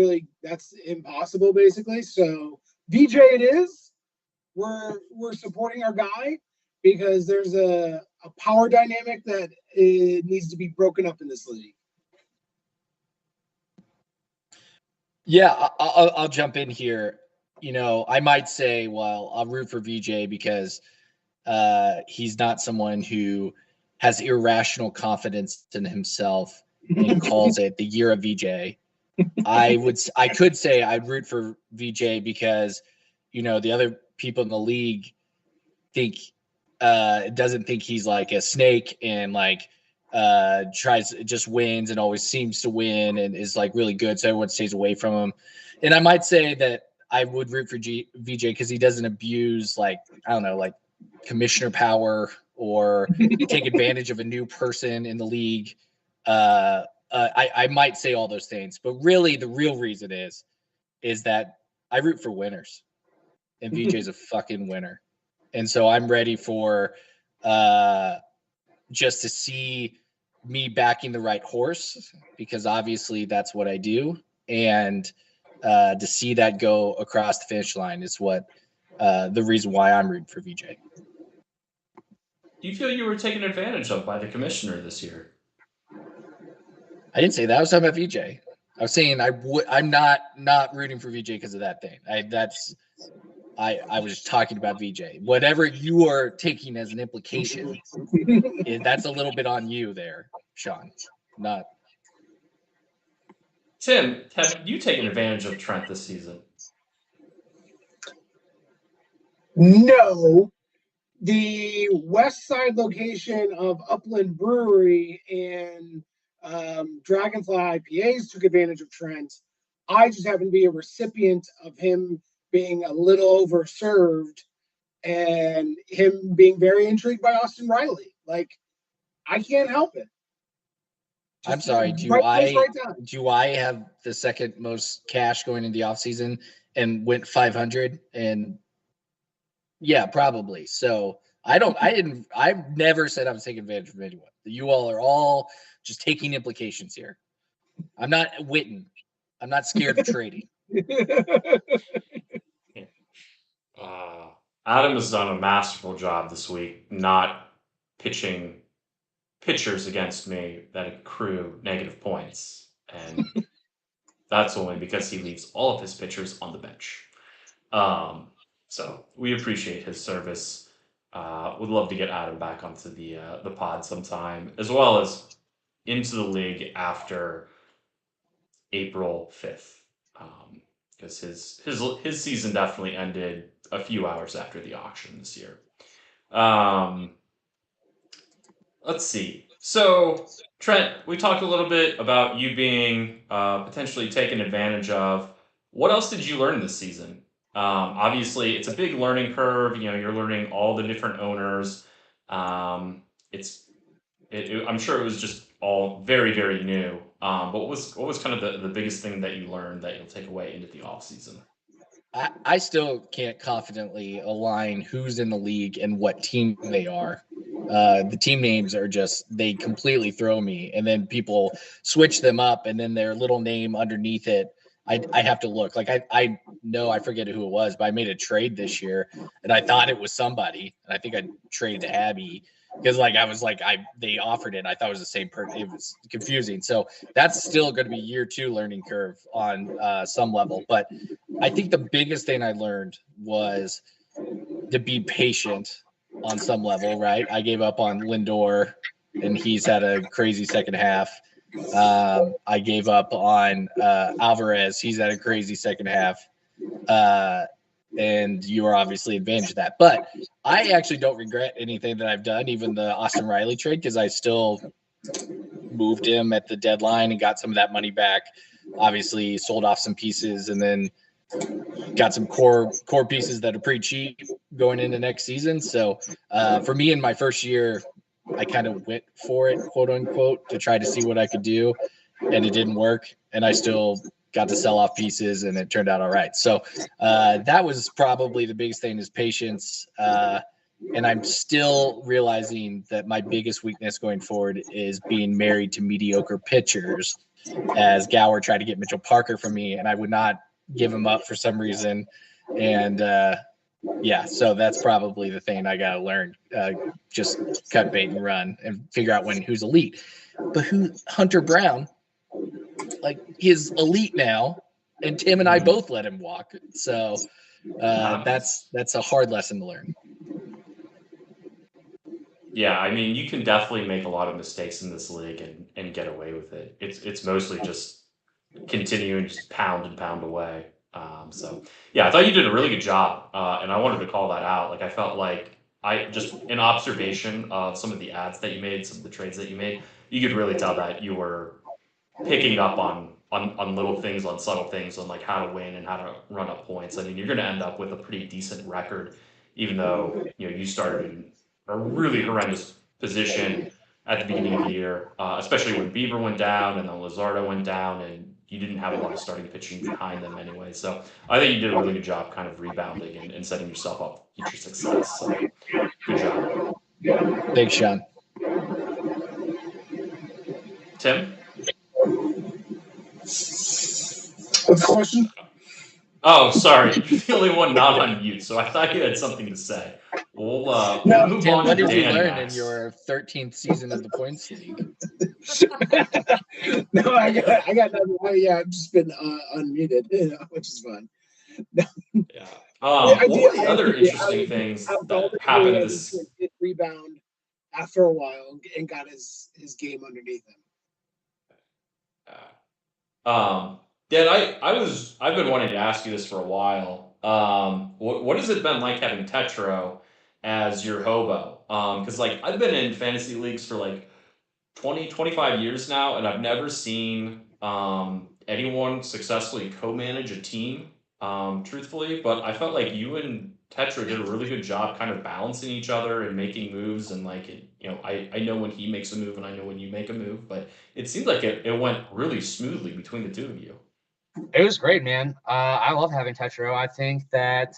that's impossible, basically. So, VJ it is. We're supporting our guy because there's a power dynamic that it needs to be broken up in this league. Yeah, I'll jump in here. I might say, well, I'll root for VJ because he's not someone who has irrational confidence in himself and calls it the year of VJ. I could say I'd root for VJ because, the other people in the league think doesn't think he's like a snake and like just wins and always seems to win and is like really good, so everyone stays away from him. And I might say that I would root for VJ because he doesn't abuse like, I don't know, like commissioner power or take advantage of a new person in the league. I might say all those things, but really the real reason is that I root for winners, and VJ's a fucking winner. And so I'm ready for just to see me backing the right horse, because obviously that's what I do. And to see that go across the finish line is what the reason why I'm rooting for VJ. Do you feel you were taken advantage of by the commissioner this year? I didn't say that. I was talking about VJ. I was saying I'm not rooting for VJ because of that thing. I was just talking about VJ. Whatever you are taking as an implication, that's a little bit on you there, Sean. Not Tim, have you taken advantage of Trent this season? No. The west side location of Upland Brewery and Dragonfly IPAs took advantage of Trent. I just happen to be a recipient of him being a little overserved and him being very intrigued by Austin Riley. Like, I can't help it. I'm sorry. Do I have the second most cash going in the offseason and went 500? And yeah, probably. So I've never said I was taking advantage of anyone. You all are all just taking implications here. I'm not Witten. I'm not scared of trading. Adam has done a masterful job this week not pitching pitchers against me that accrue negative points. And that's only because he leaves all of his pitchers on the bench. So we appreciate his service. Would love to get Adam back onto the pod sometime, as well as into the league after April 5th. Because his season definitely ended a few hours after the auction this year. Let's see. So, Trent, we talked a little bit about you being potentially taken advantage of. What else did you learn this season? Obviously, it's a big learning curve. You know, you're learning all the different owners. I'm sure it was just all very, very new. But what was kind of the biggest thing that you learned that you'll take away into the off season? I still can't confidently align who's in the league and what team they are. The team names are they completely throw me, and then people switch them up, and then their little name underneath it, I have to look. Like I know, I forget who it was, but I made a trade this year, and I thought it was somebody, and I think I traded to Abby because they offered it. I thought it was the same person. It was confusing. So that's still going to be year 2 learning curve on some level. But I think the biggest thing I learned was to be patient on some level, right? I gave up on Lindor, and he's had a crazy second half. I gave up on Alvarez. He's had a crazy second half. And you are obviously advantage of that. But I actually don't regret anything that I've done, even the Austin Riley trade, because I still moved him at the deadline and got some of that money back. Obviously sold off some pieces and then got some core pieces that are pretty cheap going into next season. So for me in my first year, I kind of went for it, quote unquote, to try to see what I could do. And it didn't work. And I still got to sell off pieces, and it turned out all right. So that was probably the biggest thing is patience. And I'm still realizing that my biggest weakness going forward is being married to mediocre pitchers, as Gower tried to get Mitchell Parker from me, and I would not give him up for some reason. And so that's probably the thing I got to learn. Just cut bait and run and figure out who's elite. But Hunter Brown, like, he is elite now, and Tim and I both let him walk. So that's a hard lesson to learn. Yeah, I mean, you can definitely make a lot of mistakes in this league and get away with it. It's mostly just continuing to pound and pound away. So yeah, I thought you did a really good job, and I wanted to call that out. Like, I felt like I just an observation of some of the ads that you made, some of the trades that you made, you could really tell that you were picking up on little things, on subtle things, on like how to win and how to run up points. I mean, you're going to end up with a pretty decent record, even though you started in a really horrendous position at the beginning of the year, especially when Bieber went down and then Lazardo went down, and you didn't have a lot of starting pitching behind them anyway. So I think you did a really good job kind of rebounding and setting yourself up for future success. So good job. Thanks, Sean. Tim? What's the question? Oh, sorry. You're the only one not on mute, so I thought you had something to say. We'll move Tim, on what to did you Dan learn next. in your 13th season of the Points League? No, I got nothing. Yeah, I've just been unmuted, which is fun. Yeah. I What were the did- other I- interesting things How that Dalton happened Vander this? did rebound after a while and got his game underneath him. Dan, I've been wanting to ask you this for a while. What has it been like having Tetro as your hobo? Because like I've been in fantasy leagues for like 20, 25 years now, and I've never seen anyone successfully co-manage a team, truthfully. But I felt like you and Tetra did a really good job kind of balancing each other and making moves. And like, I know when he makes a move and I know when you make a move, but it seemed like it went really smoothly between the two of you. It was great, man. I love having Tetro. I think that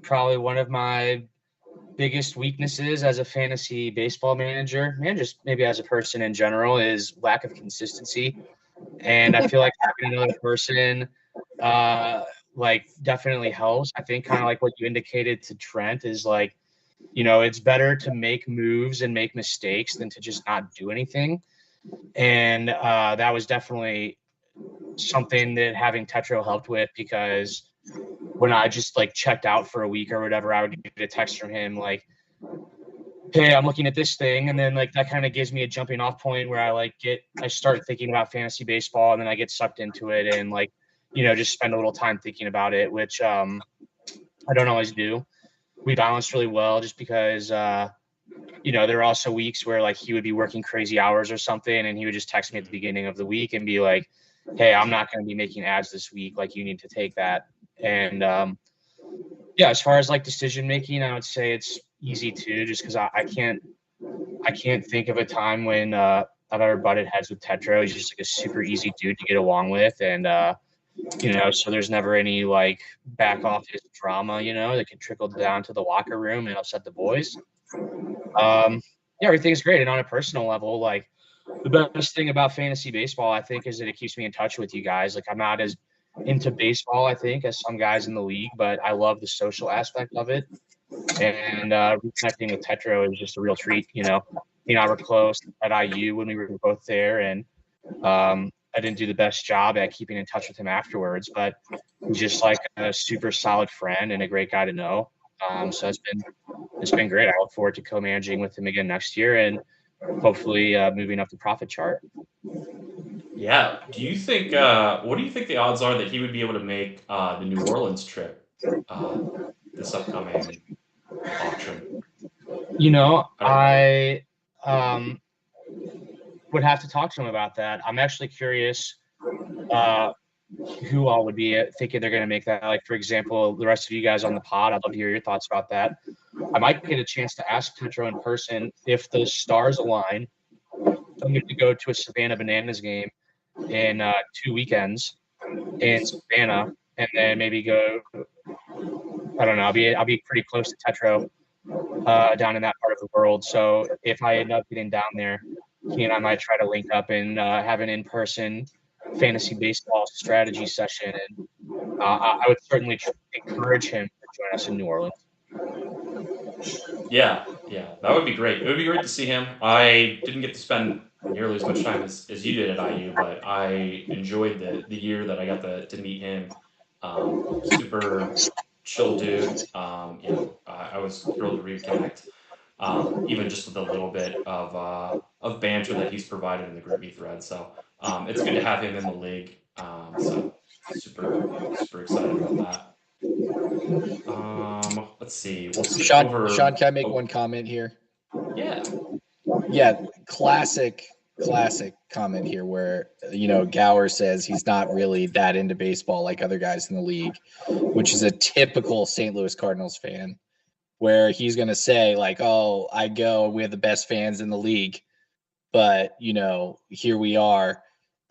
probably one of my biggest weaknesses as a fantasy baseball manager, and just maybe as a person in general, is lack of consistency. And I feel like having another person like definitely helps. I think kind of like what you indicated to Trent is like, it's better to make moves and make mistakes than to just not do anything. And that was definitely something that having Tetro helped with, because when I just like checked out for a week or whatever, I would get a text from him like, hey, I'm looking at this thing. And then like that kind of gives me a jumping off point where I start thinking about fantasy baseball, and then I get sucked into it and like, just spend a little time thinking about it, which I don't always do. We balanced really well just because there are also weeks where like he would be working crazy hours or something, and he would just text me at the beginning of the week and be like, hey, I'm not going to be making ads this week. Like, you need to take that. And as far as like decision making, I would say it's easy too, just because I can't think of a time when I've ever butted heads with Tetro. He's just like a super easy dude to get along with, and so there's never any like back office drama, that can trickle down to the locker room and upset the boys. Everything's great. And on a personal level, like the best thing about fantasy baseball, I think, is that it keeps me in touch with you guys. Like, I'm not as into baseball, I think, as some guys in the league, but I love the social aspect of it. And reconnecting with Tetro is just a real treat. He and I were close at IU when we were both there, and I didn't do the best job at keeping in touch with him afterwards, but he's just like a super solid friend and a great guy to know. So it's been great. I look forward to co-managing with him again next year, and hopefully moving up the profit chart. Yeah. Do you think? What do you think the odds are that he would be able to make the New Orleans trip this upcoming auction? I would have to talk to him about that. I'm actually curious who all would be thinking they're going to make that. Like, for example, the rest of you guys on the pod, I'd love to hear your thoughts about that. I might get a chance to ask Tetro in person if the stars align. I'm going to go to a Savannah Bananas game in 2 weekends in Savannah, and then maybe go. I don't know. I'll be pretty close to Tetro down in that part of the world. So if I end up getting down there, he and I might try to link up and have an in-person fantasy baseball strategy session. And I would certainly encourage him to join us in New Orleans. Yeah, that would be great. It would be great to see him. I didn't get to spend nearly as much time as you did at IU, but I enjoyed the year that I got to meet him. Super chill dude. I was thrilled to reconnect. Even just with a little bit of banter that he's provided in the GroupMe thread. So it's good to have him in the league. So super excited about that. Let's see. We'll skip Sean, over. Sean, can I make oh, one comment here? Yeah. Yeah, classic comment here where, Gower says he's not really that into baseball like other guys in the league, which is a typical St. Louis Cardinals fan, where he's going to say like, oh, we have the best fans in the league, but, here we are.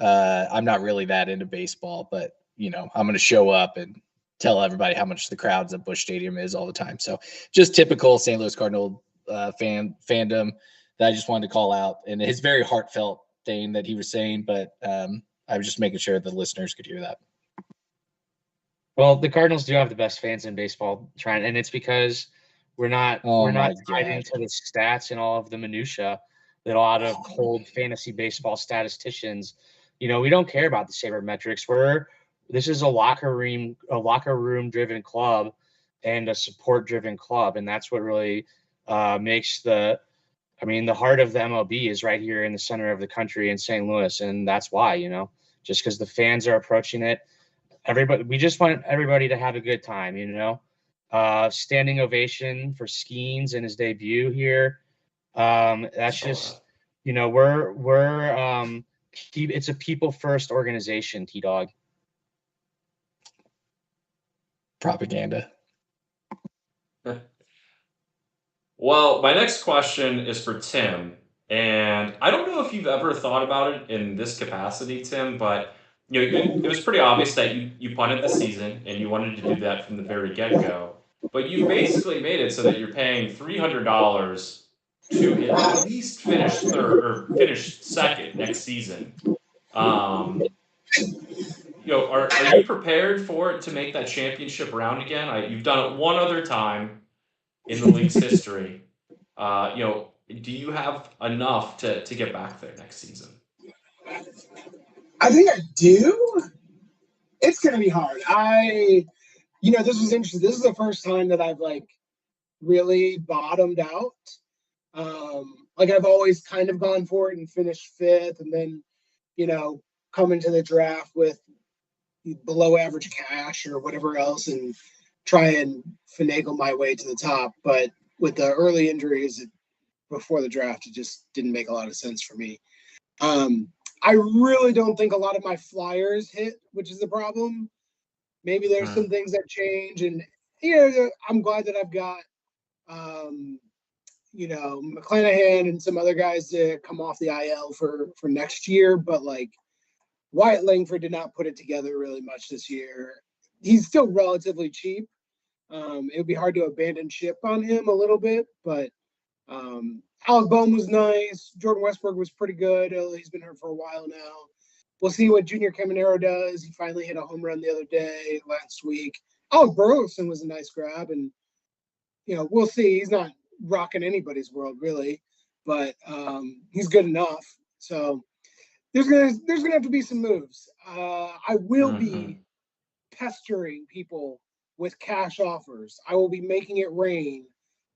I'm not really that into baseball, but, I'm going to show up and tell everybody how much the crowds at Busch Stadium is all the time. So just typical St. Louis Cardinal fandom that I just wanted to call out, and his very heartfelt thing that he was saying, but I was just making sure the listeners could hear that. Well, the Cardinals do have the best fans in baseball, Trent, and it's because we're not tied into the stats and all of the minutia that a lot of cold fantasy baseball statisticians, we don't care about the sabermetrics. This is a locker room driven club and a support driven club, and that's what really makes the heart of the MLB is right here in the center of the country in St. Louis, and that's why, just because the fans are approaching it. We just want everybody to have a good time, standing ovation for Skeens in his debut here. That's just, it's a people first organization, T-Dog. Propaganda. Well, my next question is for Tim, and I don't know if you've ever thought about it in this capacity, Tim, but it was pretty obvious that you punted the season and you wanted to do that from the very get-go. But you basically made it so that you're paying $300 to at least finish third or finish second next season. Are you prepared for it to make that championship round again? You've done it one other time in the league's history. Do you have enough to get back there next season? I think I do. It's going to be hard. This was interesting. This is the first time that I've really bottomed out. I've always kind of gone for it and finished fifth, and then, come into the draft with below average cash or whatever else and try and finagle my way to the top. But with the early injuries before the draft, it just didn't make a lot of sense for me. I really don't think a lot of my flyers hit, which is the problem. Maybe there's some things that change, and I'm glad that I've got McClanahan and some other guys to come off the IL for next year, but Wyatt Langford did not put it together really much this year. He's still relatively cheap. It would be hard to abandon ship on him a little bit, but Alec Bohm was nice. Jordan Westburg was pretty good. He's been hurt for a while now. We'll see what Junior Caminero does. He finally hit a home run the other day, last week. Alec Burleson was a nice grab, and we'll see. He's not rocking anybody's world really, but he's good enough. So there's gonna have to be some moves. I will be pestering people with cash offers. I will be making it rain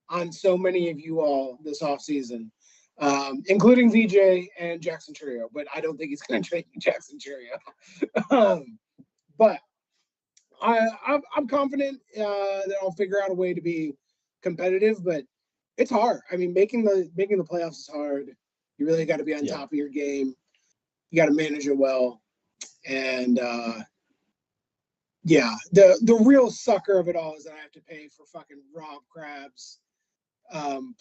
on so many of you all this offseason, including VJ and Jackson Churio, but I don't think he's going to trade Jackson Churio. But I'm confident that I'll figure out a way to be competitive, but it's hard. Making the playoffs is hard. You really got to be on top of your game. You got to manage it well. And the real sucker of it all is that I have to pay for fucking Rob Krabs'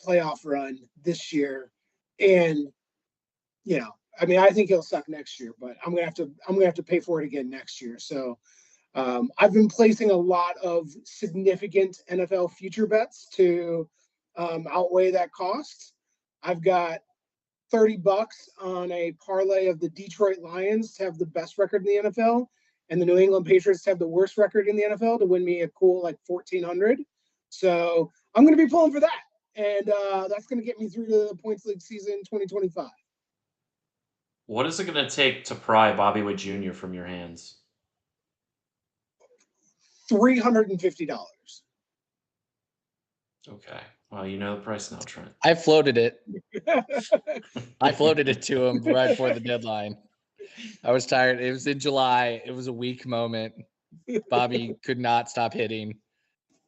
playoff run this year. And I think he'll suck next year, but I'm gonna have to pay for it again next year. So I've been placing a lot of significant NFL future bets to outweigh that cost. I've got $30 on a parlay of the Detroit Lions to have the best record in the NFL and the New England Patriots to have the worst record in the NFL to win me a cool 1,400. So I'm going to be pulling for that. And that's going to get me through to the Points League season 2025. What is it going to take to pry Bobby Witt Jr. from your hands? $350. Okay. Well, you know the price now, Trent. I floated it. I floated it to him right before the deadline. I was tired. It was in July. It was a weak moment. Bobby could not stop hitting,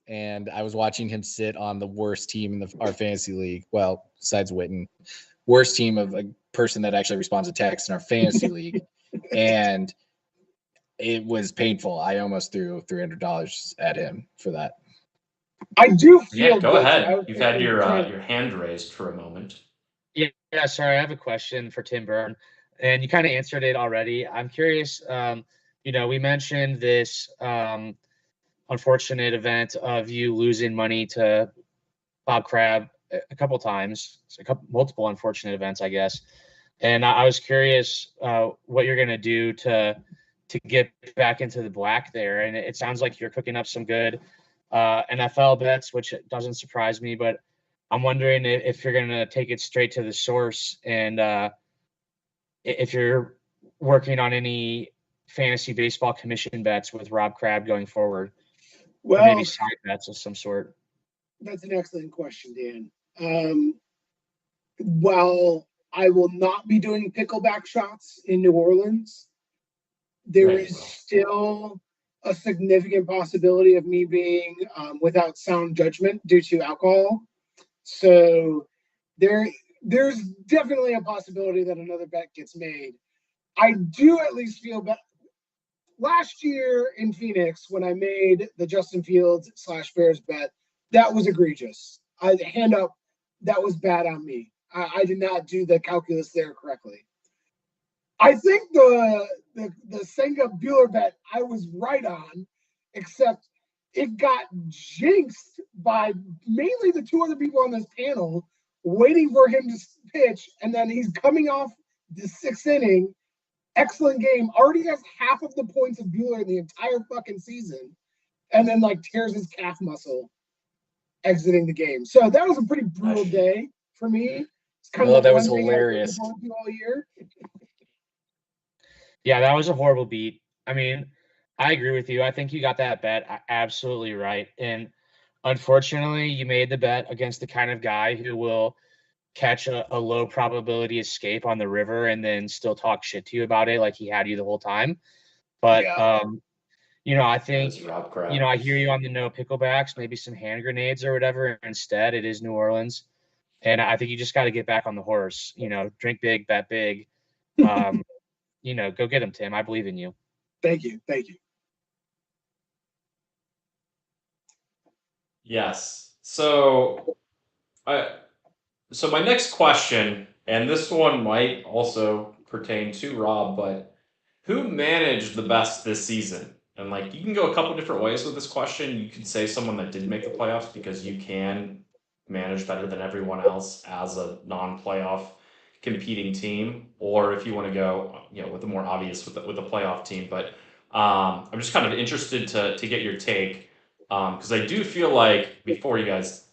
and I was watching him sit on the worst team in our fantasy league. Well, besides Witten, worst team of a person that actually responds to text in our fantasy league, and it was painful. I almost threw $300 at him for that. I do feel Yeah, go guilty. ahead. You've had in your trying- your hand raised for a moment. Yeah, sorry, I have a question for Tim Byrne, and you kind of answered it already. I'm curious, we mentioned this unfortunate event of you losing money to Bob Crab a couple times, multiple unfortunate events, I guess. And I was curious what you're going to do to get back into the black there. And it sounds like you're cooking up some good NFL bets, which doesn't surprise me, but I'm wondering if you're going to take it straight to the source and if you're working on any fantasy baseball commission bets with Rob Crab going forward, or Well, maybe side bets of some sort. that's an excellent question, Dan. While I will not be doing pickleback shots in New Orleans, there Right, is well. still a significant possibility of me being without sound judgment due to alcohol. So there's definitely a possibility that another bet gets made. I do at least feel bad. Last year in Phoenix, when I made the Justin Fields / Bears bet, that was egregious. Hand up, that was bad on me. I did not do the calculus there correctly. I think the Senga Bueller bet I was right on, except it got jinxed by mainly the two other people on this panel waiting for him to pitch, and then he's coming off the 6th inning. Excellent game. Already has half of the points of Bueller in the entire fucking season, and then tears his calf muscle exiting the game. So that was a pretty brutal day for me. It's kind Well, of that was one thing I've been hilarious. going through all year. Yeah, that was a horrible beat. I mean, I agree with you. I think you got that bet absolutely right. And unfortunately, you made the bet against the kind of guy who will catch a low probability escape on the river and then still talk shit to you about it like he had you the whole time. But, I think, That's Rob Crab. I hear you on the no picklebacks, maybe some hand grenades or whatever. Instead, it is New Orleans. And I think you just got to get back on the horse, drink big, bet big. Go get him, Tim. I believe in you. Thank you. Yes. So my next question, and this one might also pertain to Rob, but who managed the best this season? And you can go a couple different ways with this question. You can say someone that didn't make the playoffs because you can manage better than everyone else as a non-playoff competing team, or if you want to go, with the more obvious with the playoff team. But I'm just kind of interested to get your take, because I do feel like, before you guys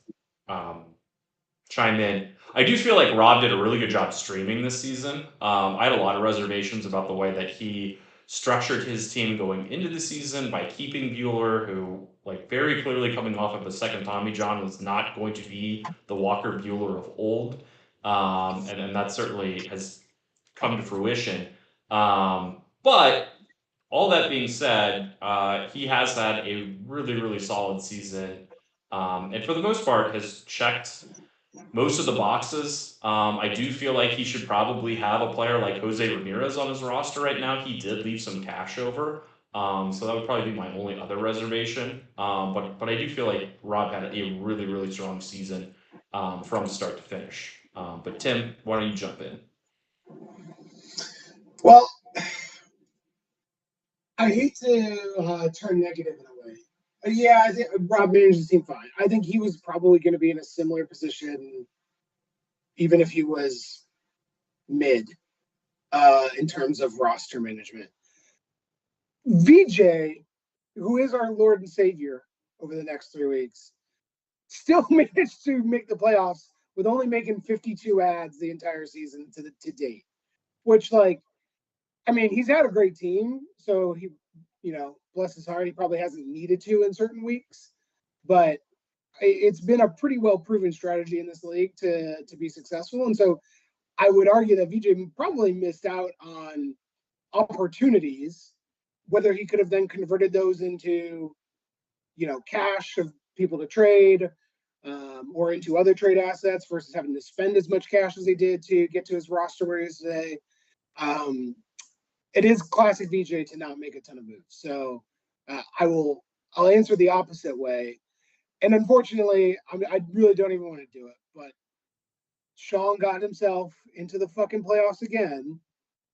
chime in, I do feel like Rob did a really good job streaming this season. I had a lot of reservations about the way that he structured his team going into the season by keeping Bueller, who, very clearly coming off of a second Tommy John, was not going to be the Walker Bueller of old. And that certainly has come to fruition. But all that being said, he has had a really, really solid season. And for the most part has checked most of the boxes. I do feel like he should probably have a player like Jose Ramirez on his roster right now. He did leave some cash over. So that would probably be my only other reservation. But I do feel like Rob had a really, really strong season from start to finish. But Tim, why don't you jump in? Well, I hate to turn negative in a way. Yeah, I think Rob managed the team fine. I think he was probably going to be in a similar position, even if he was mid, in terms of roster management. VJ, who is our Lord and Savior over the next 3 weeks, still managed to make the playoffs with only making 52 ads the entire season to date. Which, he's had a great team, so he, bless his heart, he probably hasn't needed to in certain weeks, but it's been a pretty well proven strategy in this league to be successful. And so I would argue that VJ probably missed out on opportunities whether he could have then converted those into, cash of people to trade, or into other trade assets versus having to spend as much cash as he did to get to his roster where he is today. It is classic VJ to not make a ton of moves. So I'll answer the opposite way. And unfortunately, I really don't even want to do it, but Sean got himself into the fucking playoffs again,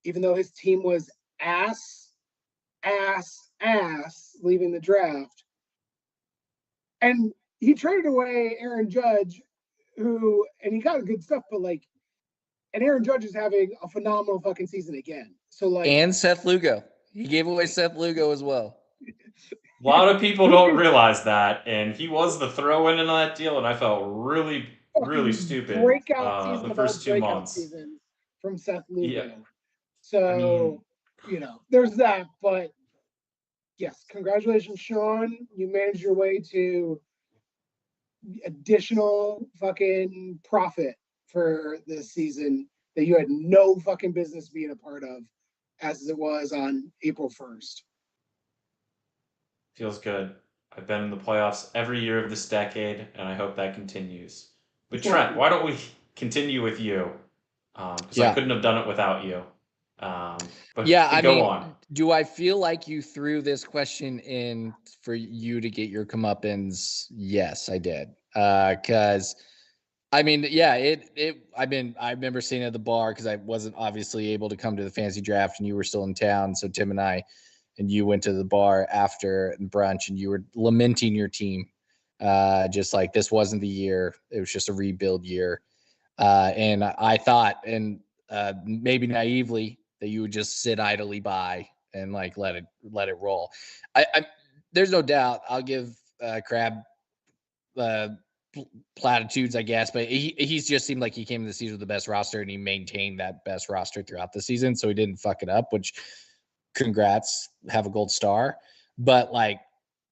even though his team was ass leaving the draft. And he traded away Aaron Judge, and he got good stuff, but and Aaron Judge is having a phenomenal fucking season again. So and Seth Lugo. He gave away Seth Lugo as well. A lot of people don't realize that, and he was the throw-in in that deal, and I felt really stupid breakout season the first 2 months. Season from Seth Lugo. Yeah. So, there's that. But yes, congratulations, Sean. You managed your way to additional fucking profit for this season that you had no fucking business being a part of, as it was on April 1st. Feels good. I've been in the playoffs every year of this decade, and I hope that continues. But Trent, why don't we continue with you? Because I couldn't have done it without you. But go on. Do I feel like you threw this question in for you to get your comeuppance? Yes, I did. Because I remember sitting at the bar because I wasn't obviously able to come to the fantasy draft, and you were still in town. So Tim and you went to the bar after brunch, and you were lamenting your team, just like this wasn't the year. It was just a rebuild year. And I thought, and maybe naively, that you would just sit idly by and let it roll. There's no doubt. I'll give Crab platitudes, I guess, but he's just seemed like he came to the season with the best roster, and he maintained that best roster throughout the season, so he didn't fuck it up. Which, congrats, have a gold star. But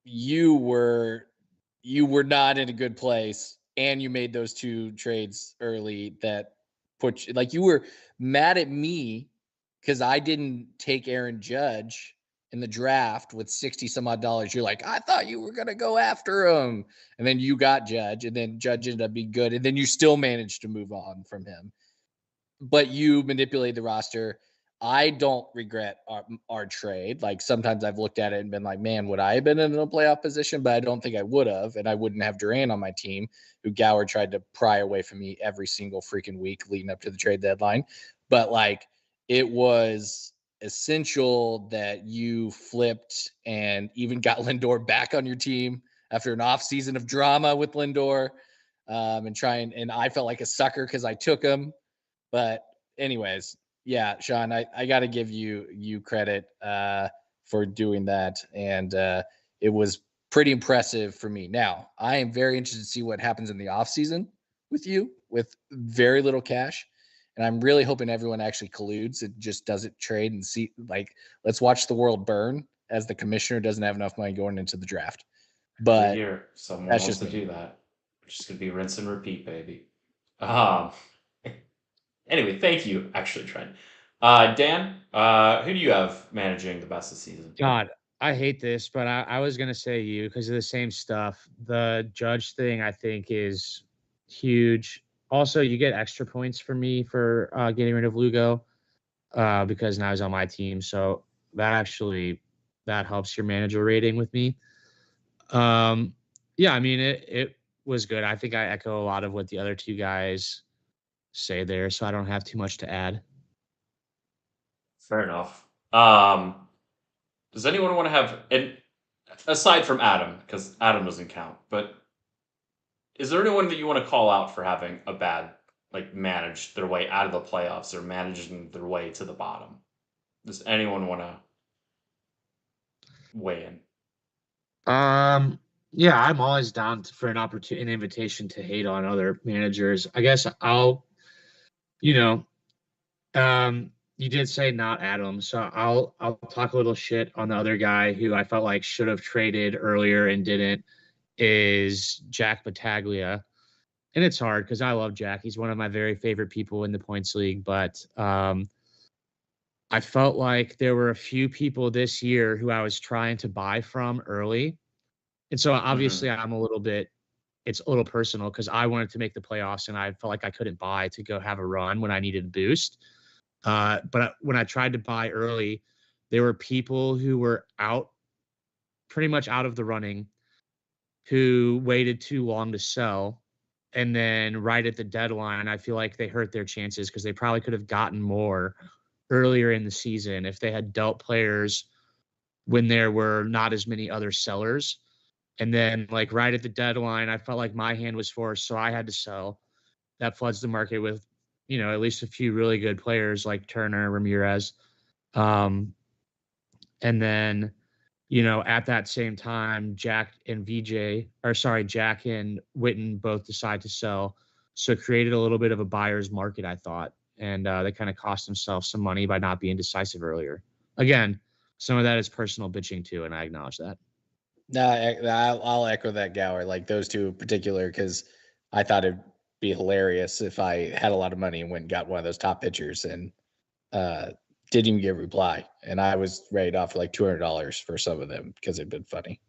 you were not in a good place, and you made those 2 trades early that put you were mad at me because I didn't take Aaron Judge in the draft with $60 some odd. You're like, I thought you were gonna go after him, and then you got Judge, and then Judge ended up being good, and then you still managed to move on from him. But you manipulated the roster. I don't regret our trade. Sometimes I've looked at it and been like, man, would I have been in a playoff position? But I don't think I would have, and I wouldn't have Durant on my team, who Gower tried to pry away from me every single freaking week leading up to the trade deadline. But it was essential that you flipped and even got Lindor back on your team after an off season of drama with Lindor, and I felt like a sucker because I took him. But anyways, yeah, Sean, I got to give you credit for doing that, and it was pretty impressive for me. Now, I am very interested to see what happens in the offseason with you with very little cash, and I'm really hoping everyone actually colludes and just doesn't trade and see, let's watch the world burn as the commissioner doesn't have enough money going into the draft. But year, someone that's wants just to do that. It's just going to be rinse and repeat, baby. Anyway, thank you, actually, Trent. Dan, who do you have managing the best this season? God, I hate this, but I was going to say you because of the same stuff. The Judge thing, I think, is huge. Also, you get extra points for me for getting rid of Lugo because now he's on my team. So that helps your manager rating with me. Yeah, I mean, it was good. I think I echo a lot of what the other 2 guys say there, so I don't have too much to add. Fair enough. Does anyone want to have, and aside from Adam, because Adam doesn't count, but is there anyone that you want to call out for having a bad, managed their way out of the playoffs or managing their way to the bottom? Does anyone want to weigh in? Yeah, I'm always down for an invitation to hate on other managers. I guess you did say not Adam, so I'll talk a little shit on the other guy who I felt like should have traded earlier and didn't, is Jack Battaglia. And it's hard because I love Jack. He's one of my very favorite people in the points league, but I I felt like there were a few people this year who I was trying to buy from early. And so obviously it's a little personal because I wanted to make the playoffs and I felt like I couldn't buy to go have a run when I needed a boost. But when I tried to buy early, there were people who were pretty much out of the running, who waited too long to sell. And then right at the deadline, I feel like they hurt their chances because they probably could have gotten more earlier in the season if they had dealt players when there were not as many other sellers. And then like right at the deadline, I felt like my hand was forced, so I had to sell. That floods the market with, at least a few really good players like Turner, Ramirez. And then, at that same time, Jack and Witten both decide to sell. So it created a little bit of a buyer's market, I thought. And they kind of cost themselves some money by not being decisive earlier. Again, some of that is personal bitching too, and I acknowledge that. No, I'll echo that, Gower. Like those two in particular, because I thought it'd be hilarious if I had a lot of money and went and got one of those top pitchers and didn't even get a reply. And I was ready to offer like $200 for some of them because it'd been funny.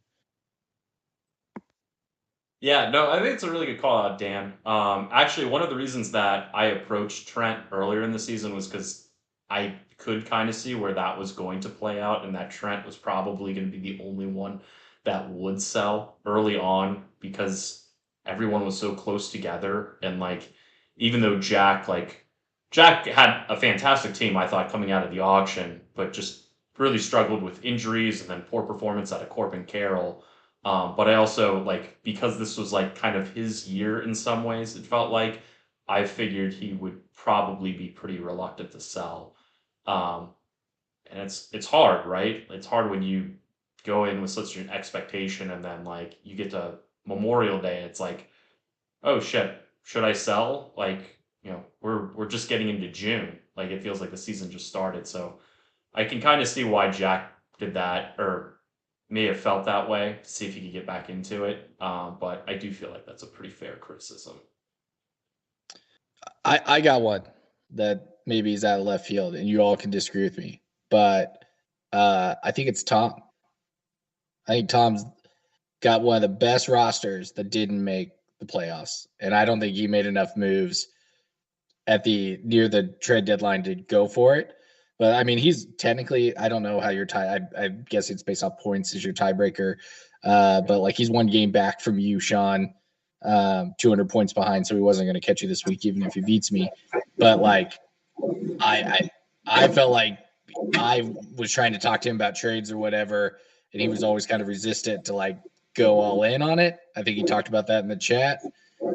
Yeah, no, I think it's a really good call out, Dan. Actually, one of the reasons that I approached Trent earlier in the season was because I could kind of see where that was going to play out, and that Trent was probably going to be the only one that would sell early on because everyone was so close together. And like, even though Jack had a fantastic team, I thought, coming out of the auction, but just really struggled with injuries and then poor performance out of Corbin Carroll. But I also, like, because this was like kind of his year in some ways, it felt like I figured he would probably be pretty reluctant to sell. And it's hard, right? It's hard when you go in with such an expectation and then like you get to Memorial Day, it's like, oh shit, should I sell? Like, we're just getting into June. Like it feels like the season just started. So I can kind of see why Jack did that, or may have felt that way, to see if he could get back into it. But I do feel like that's a pretty fair criticism. I got one that maybe is out of left field, and you all can disagree with me. But I think it's Tom. I think Tom's got one of the best rosters that didn't make the playoffs, and I don't think he made enough moves near the trade deadline to go for it. But I mean, he's technically, I don't know how your I guess it's based off points as your tiebreaker. But like he's one game back from you, Sean, 200 points behind. So he wasn't going to catch you this week, even if he beats me. But like, I felt like I was trying to talk to him about trades or whatever, and he was always kind of resistant to like go all in on it. I think he talked about that in the chat.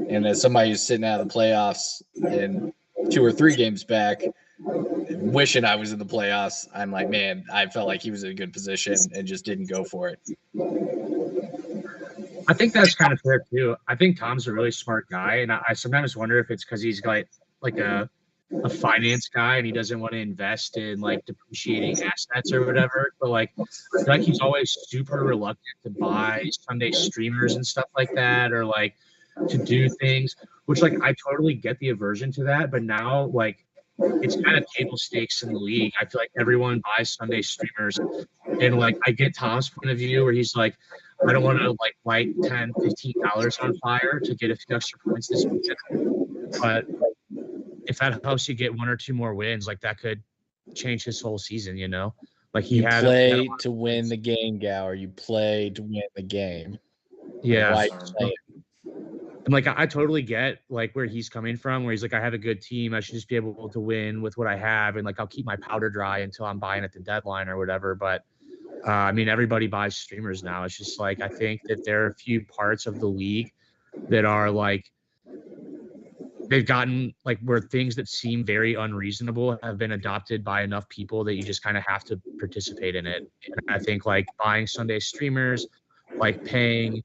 And as somebody who's sitting out of the playoffs and 2 or 3 games back, wishing I was in the playoffs, I'm like, man, I felt like he was in a good position and just didn't go for it. I think that's kind of fair too. I think Tom's a really smart guy, and I sometimes wonder if it's because he's got like a finance guy and he doesn't want to invest in like depreciating assets or whatever. But like, I feel like he's always super reluctant to buy Sunday streamers and stuff like that, or like to do things, which like I totally get the aversion to that. But now like it's kind of table stakes in the league. I feel like everyone buys Sunday streamers, and like I get Tom's point of view where he's like, I don't want to like light $10, $15 on fire to get a few extra points this weekend. But if that helps you get 1 or 2 more wins, like that could change his whole season, Like you play to win the game, Gower. You play to win the game. Yeah. And like I totally get like where he's coming from, where he's like, I have a good team, I should just be able to win with what I have, and like I'll keep my powder dry until I'm buying at the deadline or whatever. But I mean, everybody buys streamers now. It's just like I think that there are a few parts of the league that are like they've gotten like where things that seem very unreasonable have been adopted by enough people that you just kind of have to participate in it. And I think like buying Sunday streamers, like paying,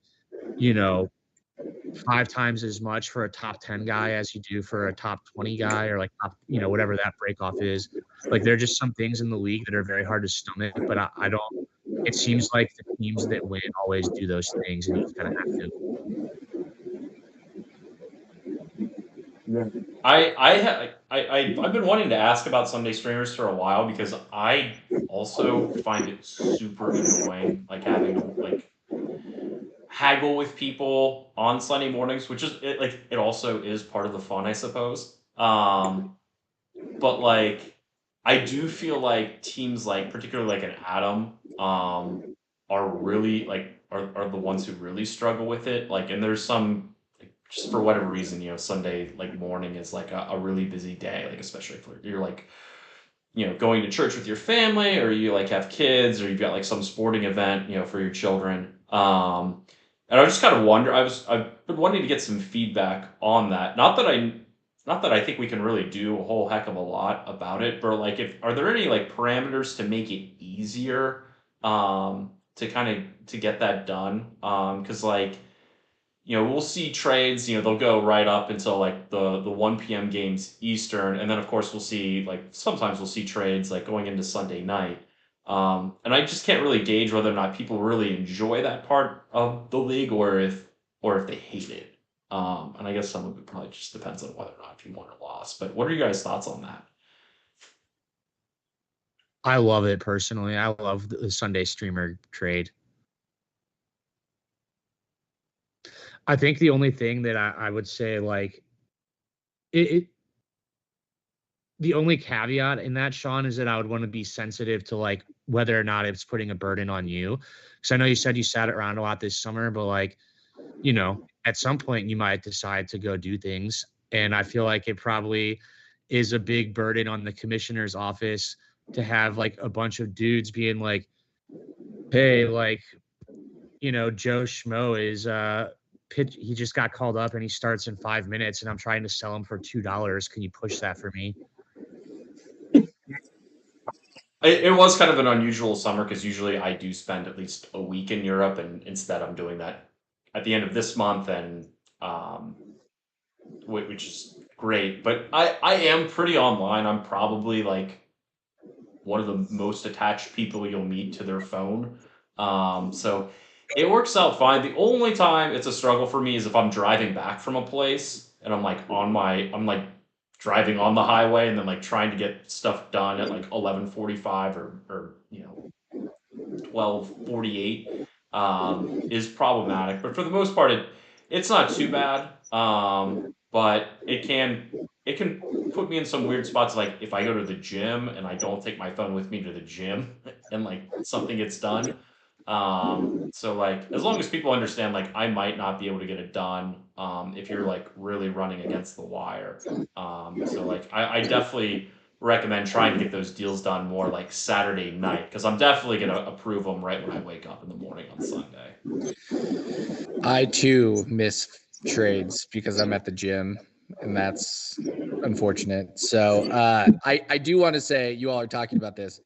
5 times as much for a top 10 guy as you do for a top 20 guy, or like top, whatever that break off is. Like there are just some things in the league that are very hard to stomach, but I don't, it seems like the teams that win always do those things, and you just kind of have to. I've been wanting to ask about Sunday streamers for a while because I also find it super annoying, like having to like haggle with people on Sunday mornings, which is it also is part of the fun, I suppose. But like I do feel like teams like particularly like an Adam are really are the ones who really struggle with it. Like, and there's some like, just for whatever reason, Sunday like morning is like a really busy day, like especially if you're like going to church with your family, or you like have kids, or you've got like some sporting event for your children. And I just kind of wonder. I've been wanting to get some feedback on that. Not that I think we can really do a whole heck of a lot about it, but like, are there any like parameters to make it easier to to get that done? Because like we'll see trades. They'll go right up until like the 1 p.m. games Eastern, and then of course we'll see like sometimes we'll see trades like going into Sunday night. And I just can't really gauge whether or not people really enjoy that part of the league, or if they hate it. And I guess some of it probably just depends on whether or not if you won or lost. But what are you guys' thoughts on that? I love it personally. I love the Sunday streamer trade. I think the only thing that I would say, like, the only caveat in that, Sean, is that I would want to be sensitive to like whether or not it's putting a burden on you. Because I know you said you sat around a lot this summer, but like, at some point you might decide to go do things. And I feel like it probably is a big burden on the commissioner's office to have like a bunch of dudes being like, hey, like, Joe Schmo is he just got called up and he starts in 5 minutes and I'm trying to sell him for $2. Can you push that for me? It was kind of an unusual summer because usually I do spend at least a week in Europe, and instead I'm doing that at the end of this month, and which is great. But I am pretty online. I'm probably like one of the most attached people you'll meet to their phone. So it works out fine. The only time it's a struggle for me is if I'm driving back from a place and I'm like driving on the highway and then like trying to get stuff done at like 11:45 or 12:48 is problematic. But for the most part, it's not too bad. But it can put me in some weird spots. Like if I go to the gym and I don't take my phone with me to the gym and like something gets done. So like as long as people understand, like I might not be able to get it done if you're like really running against the wire. So like I definitely recommend trying to get those deals done more like Saturday night, because I'm definitely going to approve them right when I wake up in the morning on Sunday. I too miss trades because I'm at the gym, and that's unfortunate. So I do want to say, you all are talking about this.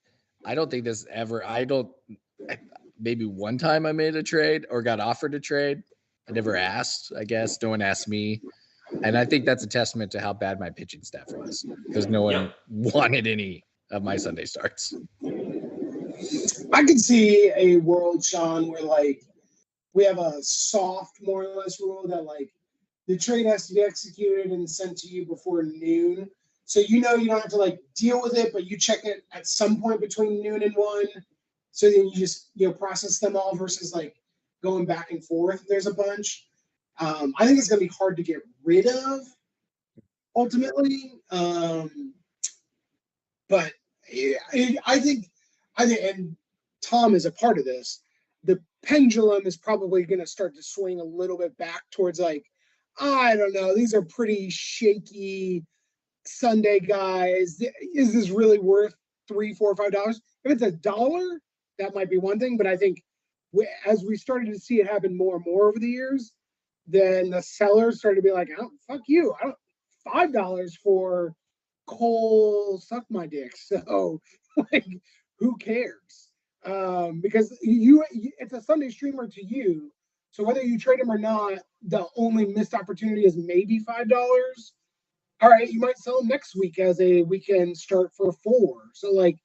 I don't think this ever, maybe one time I made a trade or got offered a trade. I never asked, I guess. No one asked me. And I think that's a testament to how bad my pitching staff was, because no one wanted any of my Sunday starts. I could see a world, Sean, where like we have a soft, more or less rule that like the trade has to be executed and sent to you before noon. So you don't have to like deal with it, but you check it at some point between noon and 1. So then you just process them all versus like going back and forth. There's a bunch. I think it's going to be hard to get rid of ultimately. But I think, and Tom is a part of this, the pendulum is probably going to start to swing a little bit back towards like, I don't know, these are pretty shaky Sunday guys. Is this really worth $3, $4, $5? If it's $1, that might be one thing. But I think as we started to see it happen more and more over the years, then the sellers started to be like, oh, fuck you. I don't $5 for Cole suck my dick. So like, who cares? Because it's a Sunday streamer to you. So whether you trade him or not, the only missed opportunity is maybe $5. All right, you might sell him next week as a weekend start for $4. So like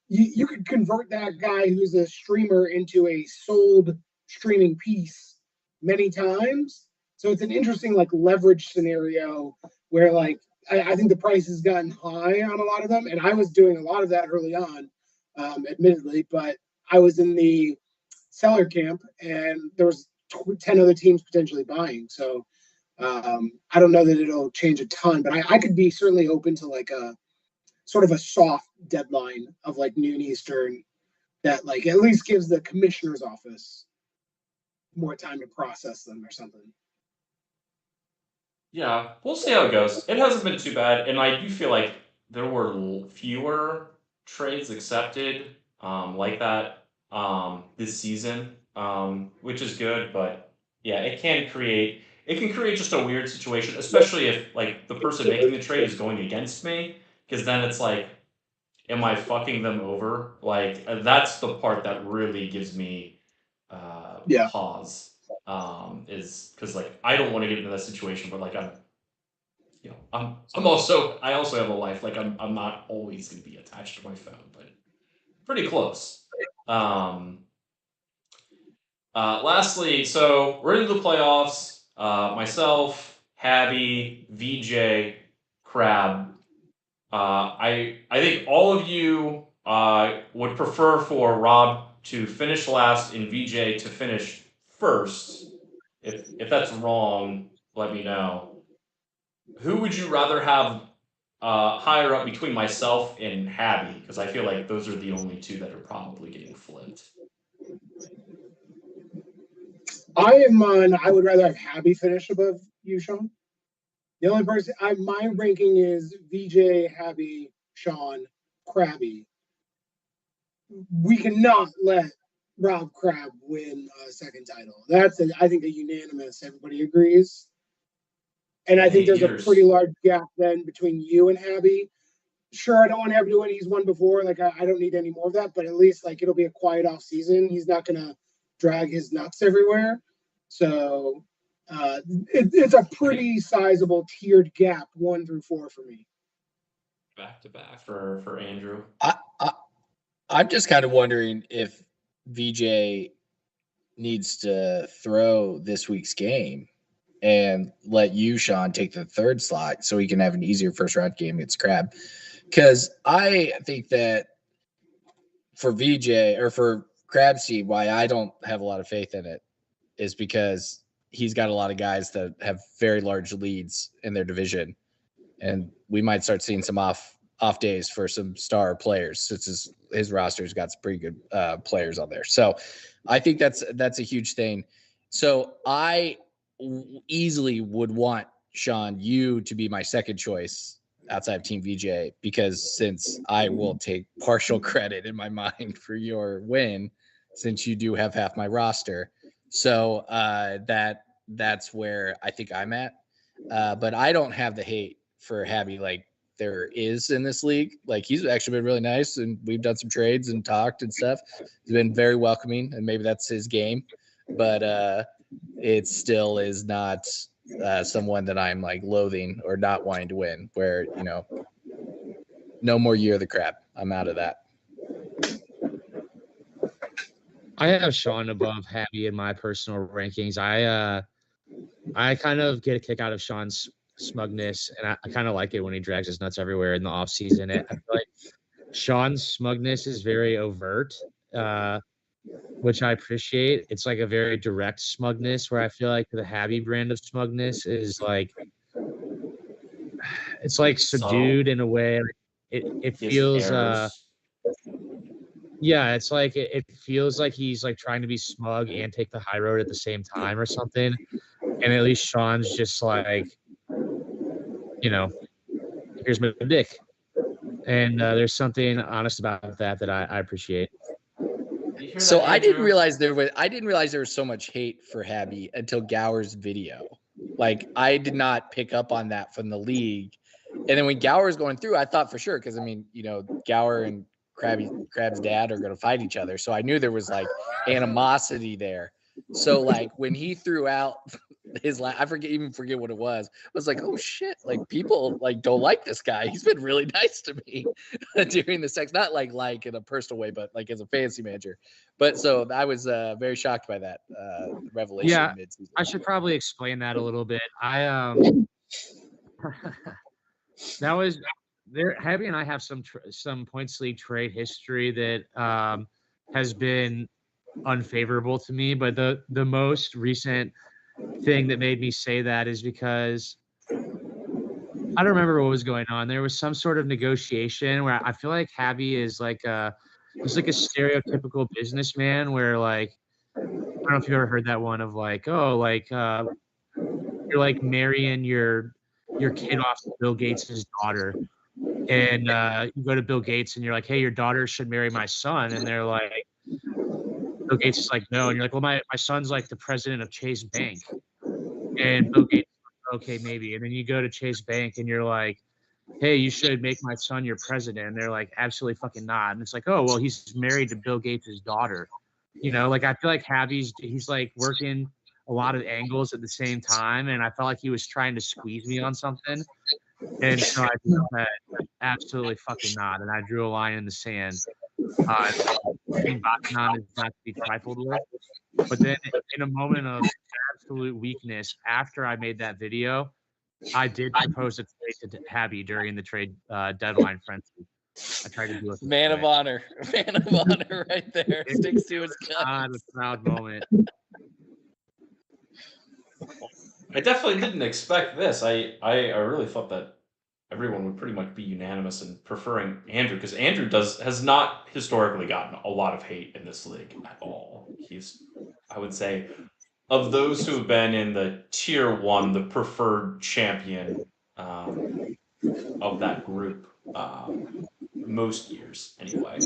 you could convert that guy who's a streamer into a sold streaming piece many times. So it's an interesting like leverage scenario where like I think the price has gotten high on a lot of them, and I was doing a lot of that early on, admittedly, but I was in the seller camp, and there was 10 other teams potentially buying. So I don't know that it'll change a ton, but I could be certainly open to like a sort of a soft deadline of like noon Eastern that like at least gives the commissioner's office more time to process them or something. Yeah, we'll see how it goes. It hasn't been too bad, and I do feel like there were fewer trades accepted like that this season, which is good. But yeah, it can create just a weird situation, especially if like the person making the trade is going against me, because then it's like, am I fucking them over? Like that's the part that really gives me Yeah. pause. Is because like I don't want to get into that situation, but like I'm also I also have a life. Like I'm not always gonna be attached to my phone, but pretty close. Lastly, so we're into the playoffs. Myself, Habby, VJ, Crab. I think all of you would prefer for Rob to finish last and VJ to finish first. If that's wrong, let me know. Who would you rather have higher up between myself and Habby? Because I feel like those are the only two that are probably getting flipped. I would rather have Habby finish above you, Sean. The only person my ranking is VJ, Habby, Sean, Krabby. We cannot let Rob Crab win a second title. That's I think a unanimous. Everybody agrees. And I think there's a pretty large gap then between you and Habby. Sure, I don't want Habby to win. He's won before. Like I don't need any more of that. But at least like it'll be a quiet off season. He's not gonna drag his nuts everywhere. So it's a pretty sizable tiered gap, 1 through 4 for me. Back to back for Andrew. I'm just kind of wondering if VJ needs to throw this week's game and let you, Sean, take the third slot so he can have an easier first round game against Crab. Because I think that for VJ or for Crab Seed, why I don't have a lot of faith in it is because he's got a lot of guys that have very large leads in their division. And we might start seeing some off days for some star players, since his roster's got some pretty good players on there. So I think that's a huge thing. So I easily would want, Sean, you to be my second choice outside of Team VJ, because since I will take partial credit in my mind for your win, since you do have half my roster. So that's where I think I'm at. But I don't have the hate for Habby like there is in this league. Like he's actually been really nice, and we've done some trades and talked and stuff. He's been very welcoming, and maybe that's his game. But it still is not someone that I'm like loathing or not wanting to win, where, no more Year of the Crab. I'm out of that. I have Sean above Habby in my personal rankings. I kind of get a kick out of Sean's smugness, and I kind of like it when he drags his nuts everywhere in the off season. I feel like Sean's smugness is very overt, which I appreciate. It's like a very direct smugness, where I feel like the Habby brand of smugness is like, it's like subdued in a way. It feels yeah, it's like it feels like he's like trying to be smug and take the high road at the same time or something. And at least Sean's just like, here's my dick. And there's something honest about that I appreciate. So I didn't realize there was so much hate for Habby until Gower's video. Like I did not pick up on that from the league. And then when Gower's going through, I thought for sure, because Gower and Crab's dad are going to fight each other. So I knew there was like animosity there. So like when he threw out I forget what it was. I was like, oh shit, like people like don't like this guy. He's been really nice to me during the sex, not like in a personal way, but like as a fantasy manager. But so I was very shocked by that revelation. Yeah, mid-season. I should probably explain that a little bit. that was there. Happy and I have some points league trade history that has been unfavorable to me, but the most recent thing that made me say that is because I don't remember what was going on. There was some sort of negotiation where I feel like Habby is he's like a stereotypical businessman where like I don't know if you ever heard that one of like, oh, like you're like marrying your kid off to Bill Gates' daughter. And you go to Bill Gates and you're like, hey, your daughter should marry my son. And they're like, Bill Gates is like, no. And you're like, well, my son's like the president of Chase Bank. And Bill Gates is like, okay, maybe. And then you go to Chase Bank and you're like, hey, you should make my son your president. And they're like, absolutely fucking not. And it's like, oh, well, he's married to Bill Gates' daughter. You know, like I feel like he's like working a lot of angles at the same time. And I felt like he was trying to squeeze me on something. And so I said, absolutely fucking not. And I drew a line in the sand. Bakanon is not to be trifled with. But then in a moment of absolute weakness, after I made that video, I did propose a trade to Habby during the trade deadline frenzy. I tried to do it. Man of honor. Man of honor right there. Sticks to his guns. A proud moment. I definitely didn't expect this. I really thought that everyone would pretty much be unanimous in preferring Andrew, because Andrew has not historically gotten a lot of hate in this league at all. He's, I would say, of those who have been in the tier 1, the preferred champion of that group most years anyway.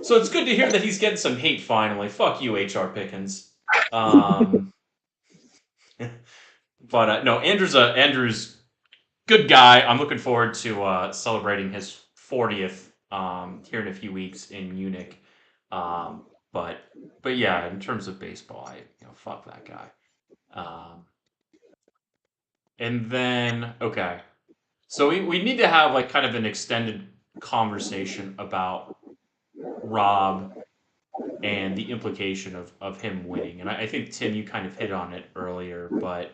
So it's good to hear that he's getting some hate finally. Fuck you, HR Pickens. But no, Andrew's good guy. I'm looking forward to celebrating his 40th here in a few weeks in Munich. But yeah, in terms of baseball, fuck that guy. And then okay, so we need to have like kind of an extended conversation about Rob and the implication of him winning. And I think Tim, you kind of hit on it earlier, but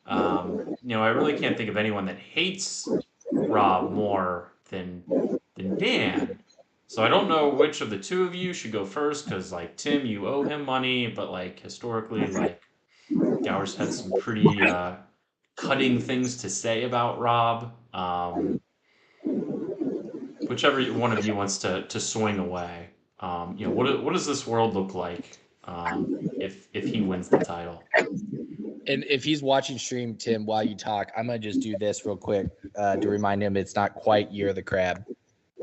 I really can't think of anyone that hates Rob more than Dan. So I don't know which of the two of you should go first, because like Tim, you owe him money, but like historically, like Gower's had some pretty cutting things to say about Rob. Whichever one of you wants to swing away. What does this world look like if he wins the title? And if he's watching stream, Tim, while you talk, I'm going to just do this real quick to remind him it's not quite Year of the Crab,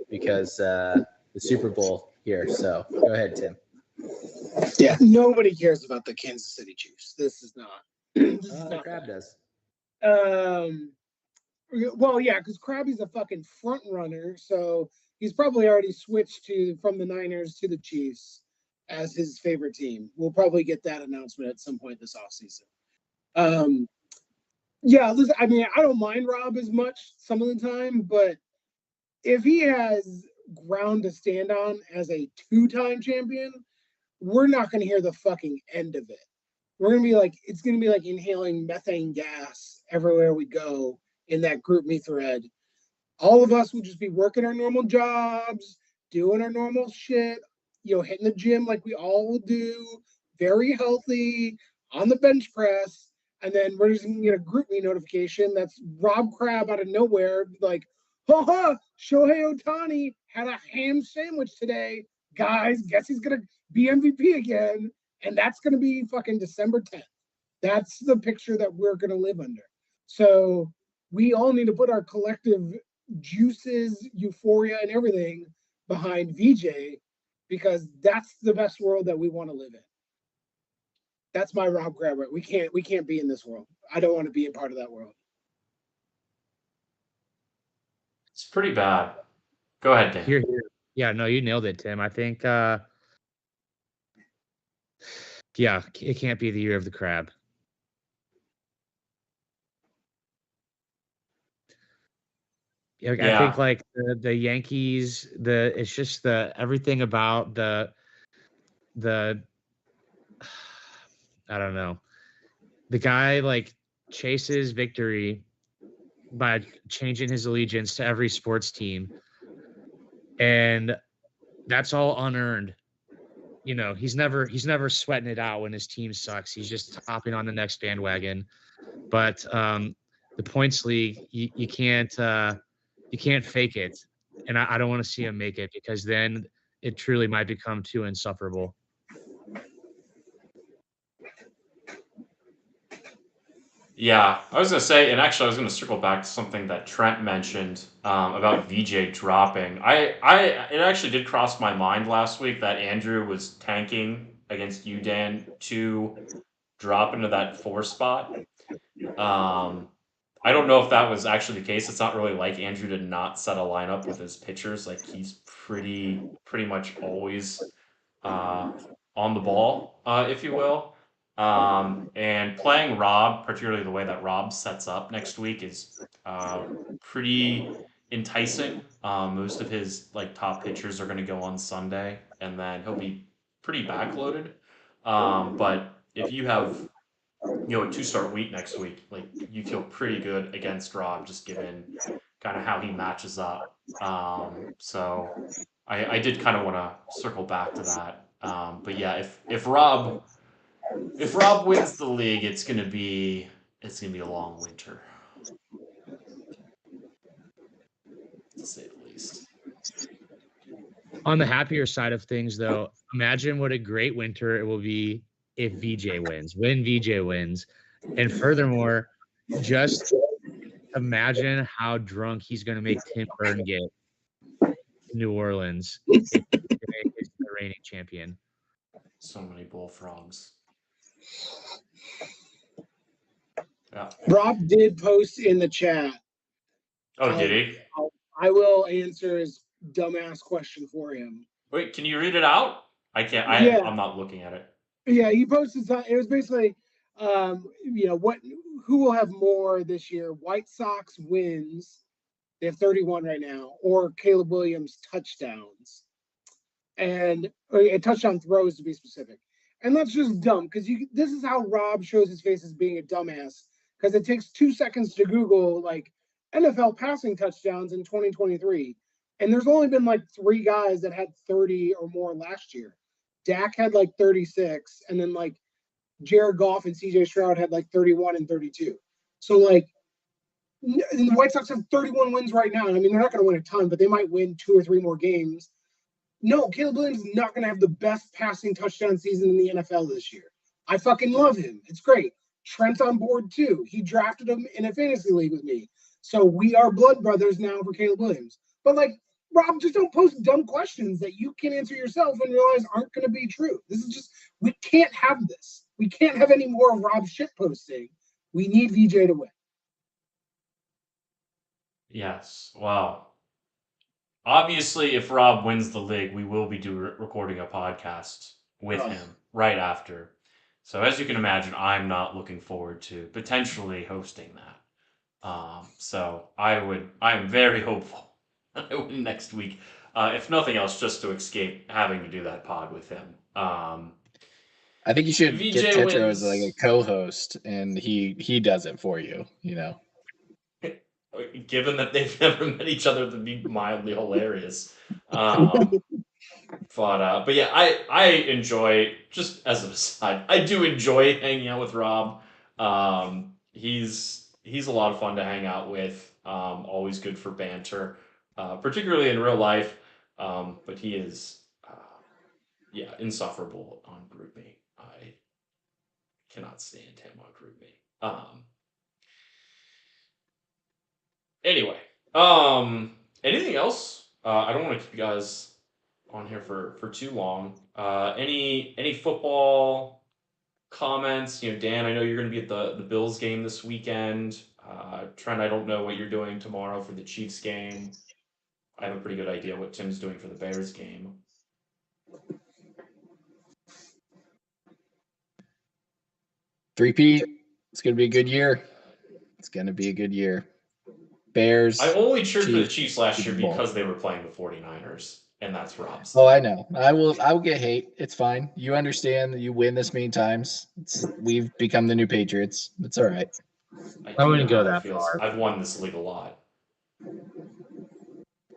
because the Super Bowl here. So go ahead, Tim. Yeah, nobody cares about the Kansas City Chiefs. This is not. The Crab does. Well, yeah, because Krabby's a fucking front runner, so he's probably already switched from the Niners to the Chiefs as his favorite team. We'll probably get that announcement at some point this offseason. Yeah, listen, I mean, I don't mind Rob as much some of the time, but if he has ground to stand on as a 2-time champion, we're not going to hear the fucking end of it. We're going to be like, it's going to be like inhaling methane gas everywhere we go in that GroupMe thread. All of us will just be working our normal jobs, doing our normal shit, hitting the gym like we all will do, very healthy, on the bench press. And then we're just going to get a GroupMe notification that's Rob Crab out of nowhere, like, Shohei Ohtani had a ham sandwich today. Guys, guess he's going to be MVP again. And that's going to be fucking December 10th. That's the picture that we're going to live under. So we all need to put our collective juices, euphoria, and everything behind VJ, because that's the best world that we want to live in. That's my Rob Crab. We can't be in this world. I don't want to be a part of that world. It's pretty bad. Go ahead, Dan. Here. Yeah, no, you nailed it, Tim. I think it can't be the Year of the Crab. Yeah. I think like the Yankees, it's just everything about the I don't know. The guy like chases victory by changing his allegiance to every sports team. And that's all unearned. You know, he's never sweating it out when his team sucks. He's just hopping on the next bandwagon. But the points league, you can't fake it. And I don't want to see him make it, because then it truly might become too insufferable. Yeah, I was gonna say, and actually, I was gonna circle back to something that Trent mentioned about VJ dropping. It actually did cross my mind last week that Andrew was tanking against you, Dan, to drop into that 4 spot. I don't know if that was actually the case. It's not really like Andrew to not set a lineup with his pitchers. Like, he's pretty much always on the ball, if you will. And playing Rob, particularly the way that Rob sets up next week, is pretty enticing. Most of his top pitchers are going to go on Sunday, and then he'll be pretty backloaded. But if you have a 2-start week next week, you feel pretty good against Rob, just given kind of how he matches up. So I did kind of want to circle back to that. But yeah, if Rob wins the league, it's gonna be a long winter, to say the least. On the happier side of things, though, imagine what a great winter it will be if VJ wins. When VJ wins, and furthermore, just imagine how drunk he's gonna make Tim Burn get in New Orleans if VJ is the reigning champion. So many bullfrogs. Yeah. Rob did post in the chat. Oh, did he? I will answer his dumbass question for him. Wait, can you read it out? I can't. Yeah. I'm not looking at it. Yeah, he posted. It was basically, who will have more this year? White Sox wins. They have 31 right now, or Caleb Williams touchdowns, and touchdown throws, to be specific. And that's just dumb, because this is how Rob shows his face as being a dumbass, because it takes 2 seconds to Google NFL passing touchdowns in 2023. And there's only been 3 guys that had 30 or more last year. Dak had 36, and then Jared Goff and CJ Stroud had 31 and 32. So the White Sox have 31 wins right now. I mean, they're not going to win a ton, but they might win 2 or 3 more games. No, Caleb Williams is not going to have the best passing touchdown season in the NFL this year. I fucking love him. It's great. Trent's on board too. He drafted him in a fantasy league with me. So we are blood brothers now for Caleb Williams. But Rob, just don't post dumb questions that you can answer yourself and realize aren't going to be true. This is just, we can't have this. We can't have any more of Rob's shit posting. We need VJ to win. Yes. Wow. Obviously, if Rob wins the league, we will be recording a podcast with him right after. So as you can imagine, I'm not looking forward to potentially hosting that. So I'm very hopeful I win next week. If nothing else, just to escape having to do that pod with him. I think you should get Tetro as a co-host, and he does it for you. Given that they've never met each other, to be mildly hilarious. But yeah, I enjoy, just as an aside, I do enjoy hanging out with Rob. He's a lot of fun to hang out with. Always good for banter, particularly in real life. But he is, insufferable on GroupMe. I cannot stand him on GroupMe. Anyway, anything else? I don't want to keep you guys on here for too long. Any football comments? Dan, I know you're going to be at the Bills game this weekend. Trent, I don't know what you're doing tomorrow for the Chiefs game. I have a pretty good idea what Tim's doing for the Bears game. Three-peat. It's going to be a good year. It's going to be a good year. Bears. I only cheered for the Chiefs last year because they were playing the 49ers, and that's Rob's. Oh, I know. I will get hate. It's fine. You understand that you win this many times. We've become the new Patriots. It's all right. I wouldn't do know go how that feels. far. I've won this league a lot.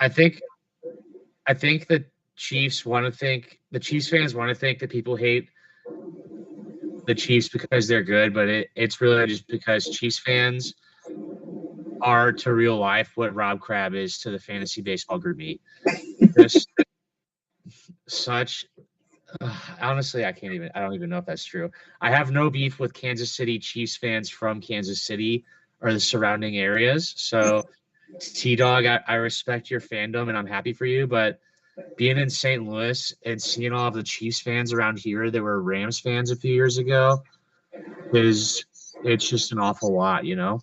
I think the Chiefs fans want to think that people hate the Chiefs because they're good, but it's really just because Chiefs fans are to real life what Rob Crab is to the fantasy baseball group me. Just such honestly, I don't even know if that's true. I have no beef with Kansas City Chiefs fans from Kansas City or the surrounding areas. So T-Dog, I respect your fandom and I'm happy for you, but being in St. Louis and seeing all of the Chiefs fans around here that were Rams fans a few years ago it's just an awful lot, you know?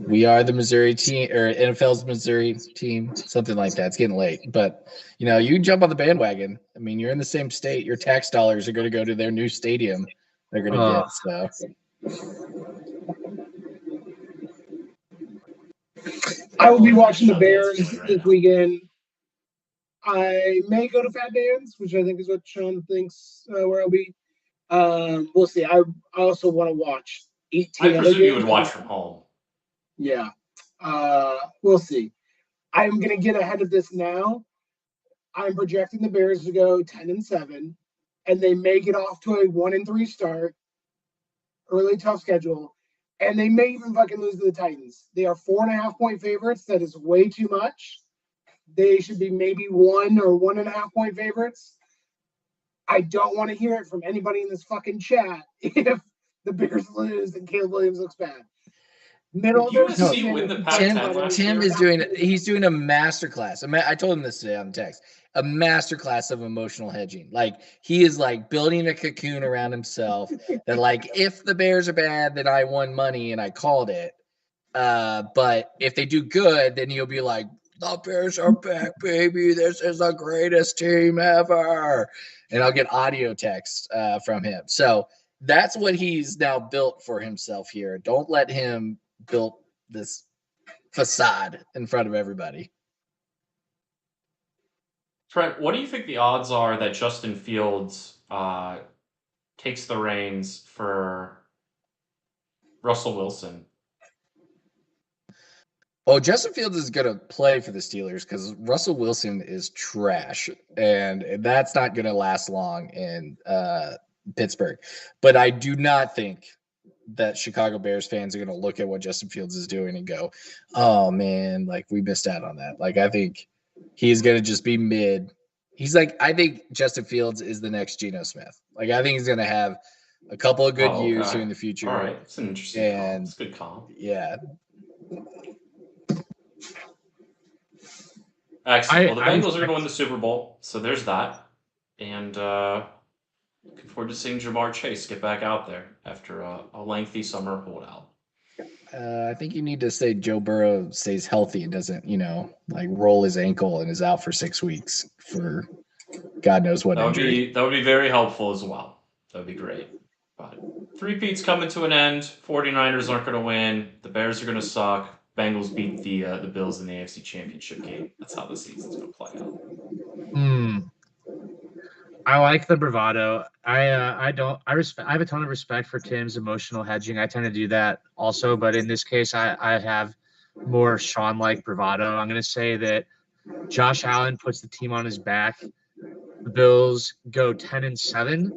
We are the Missouri team, or NFL's Missouri team, something like that. It's getting late, but you can jump on the bandwagon. I mean, you're in the same state. Your tax dollars are going to go to their new stadium. They're going to get so. I will be watching the Bears Right this now. weekend. I may go to Fat Dan's, which I think is what Sean thinks where I'll be. We'll see. I also want to watch 18 I other presume you games. would watch from home. Yeah. We'll see. I'm going to get ahead of this now. I'm projecting the Bears to go 10-7, and they may get off to a 1-3 start. Early tough schedule, and they may even fucking lose to the Titans. They are 4.5-point favorites. That is way too much. They should be maybe 1 or 1.5-point favorites. I don't want to hear it from anybody in this fucking chat if the Bears lose and Caleb Williams looks bad. Middle of the USC season, win the Pac-10 last Tim year? is doing a masterclass. I told him this today on text. A masterclass of emotional hedging. Like he is like building a cocoon around himself that like if the Bears are bad, then I won money and I called it. But if they do good, then he'll be like, the Bears are back, baby. This is the greatest team ever. And I'll get audio text from him. So that's what he's now built for himself here. Don't let him build this facade in front of everybody. Trent, what do you think the odds are that Justin Fields takes the reins for Russell Wilson? Oh, Justin Fields is going to play for the Steelers because Russell Wilson is trash, and that's not going to last long in Pittsburgh. But I do not think that Chicago Bears fans are going to look at what Justin Fields is doing and go, oh, man, like we missed out on that. Like I think he's going to just be mid. I think Justin Fields is the next Geno Smith. Like I think he's going to have a couple of good years here in the future. All right, it's an interesting call. It's a good call. Yeah. Excellent. Well, the Bengals are going to win the Super Bowl, so there's that. And looking forward to seeing Jamar Chase get back out there after a lengthy summer holdout. I think you need to say Joe Burrow stays healthy and doesn't, like roll his ankle and is out for 6 weeks for God knows what injury. That would be very helpful as well. That would be great. But three-peat's coming to an end. 49ers aren't going to win. The Bears are going to suck. Bengals beat the Bills in the AFC Championship game. That's how the season's going to play out. I like the bravado. I have a ton of respect for Tim's emotional hedging. I tend to do that also, but in this case, I have more Sean-like bravado. I'm going to say that Josh Allen puts the team on his back. The Bills go 10-7,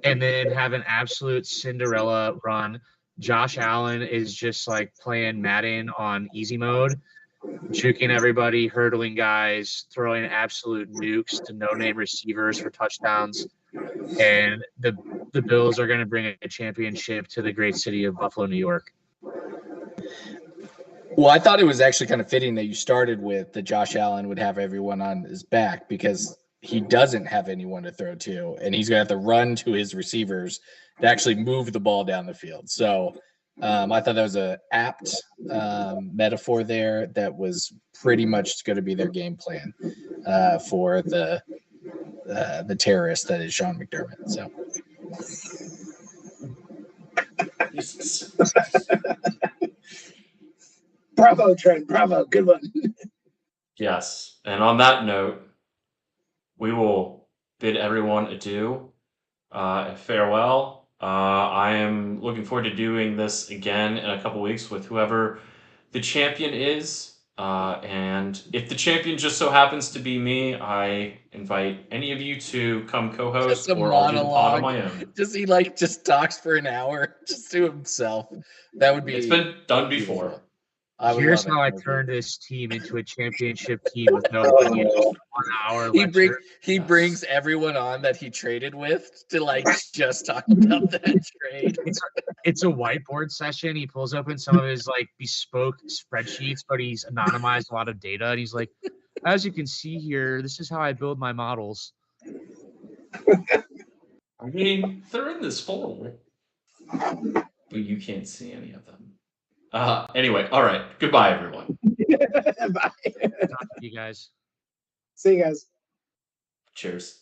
and then have an absolute Cinderella run. Josh Allen is just like playing Madden on easy mode, juking everybody, hurdling guys, throwing absolute nukes to no-name receivers for touchdowns. And the Bills are going to bring a championship to the great city of Buffalo, New York. Well, I thought it was actually kind of fitting that you started with that Josh Allen would have everyone on his back because he doesn't have anyone to throw to, and he's going to have to run to his receivers to actually move the ball down the field. So I thought that was an apt metaphor there that was pretty much going to be their game plan for the terrorist that is Sean McDermott. So. Bravo, Trent. Bravo. Good one. Yes. And on that note, we will bid everyone adieu and farewell. I am looking forward to doing this again in a couple weeks with whoever the champion is. And if the champion just so happens to be me, I invite any of you to come co-host, Just a or I'll do the pod on monologue. my own. Just talks for an hour just to himself. That would be. It's been done before. beautiful. I would Here's love how it. I turned this team into a championship team with no money. 1 hour lecture. He brings everyone on that he traded with to like just talk about that trade. It's a whiteboard session. He pulls open some of his like bespoke spreadsheets, but he's anonymized a lot of data. And he's like, as you can see here, this is how I build my models. I mean, they're in this folder, but you can't see any of them. Anyway, all right. Goodbye, everyone. Bye. You guys. See you guys. Cheers.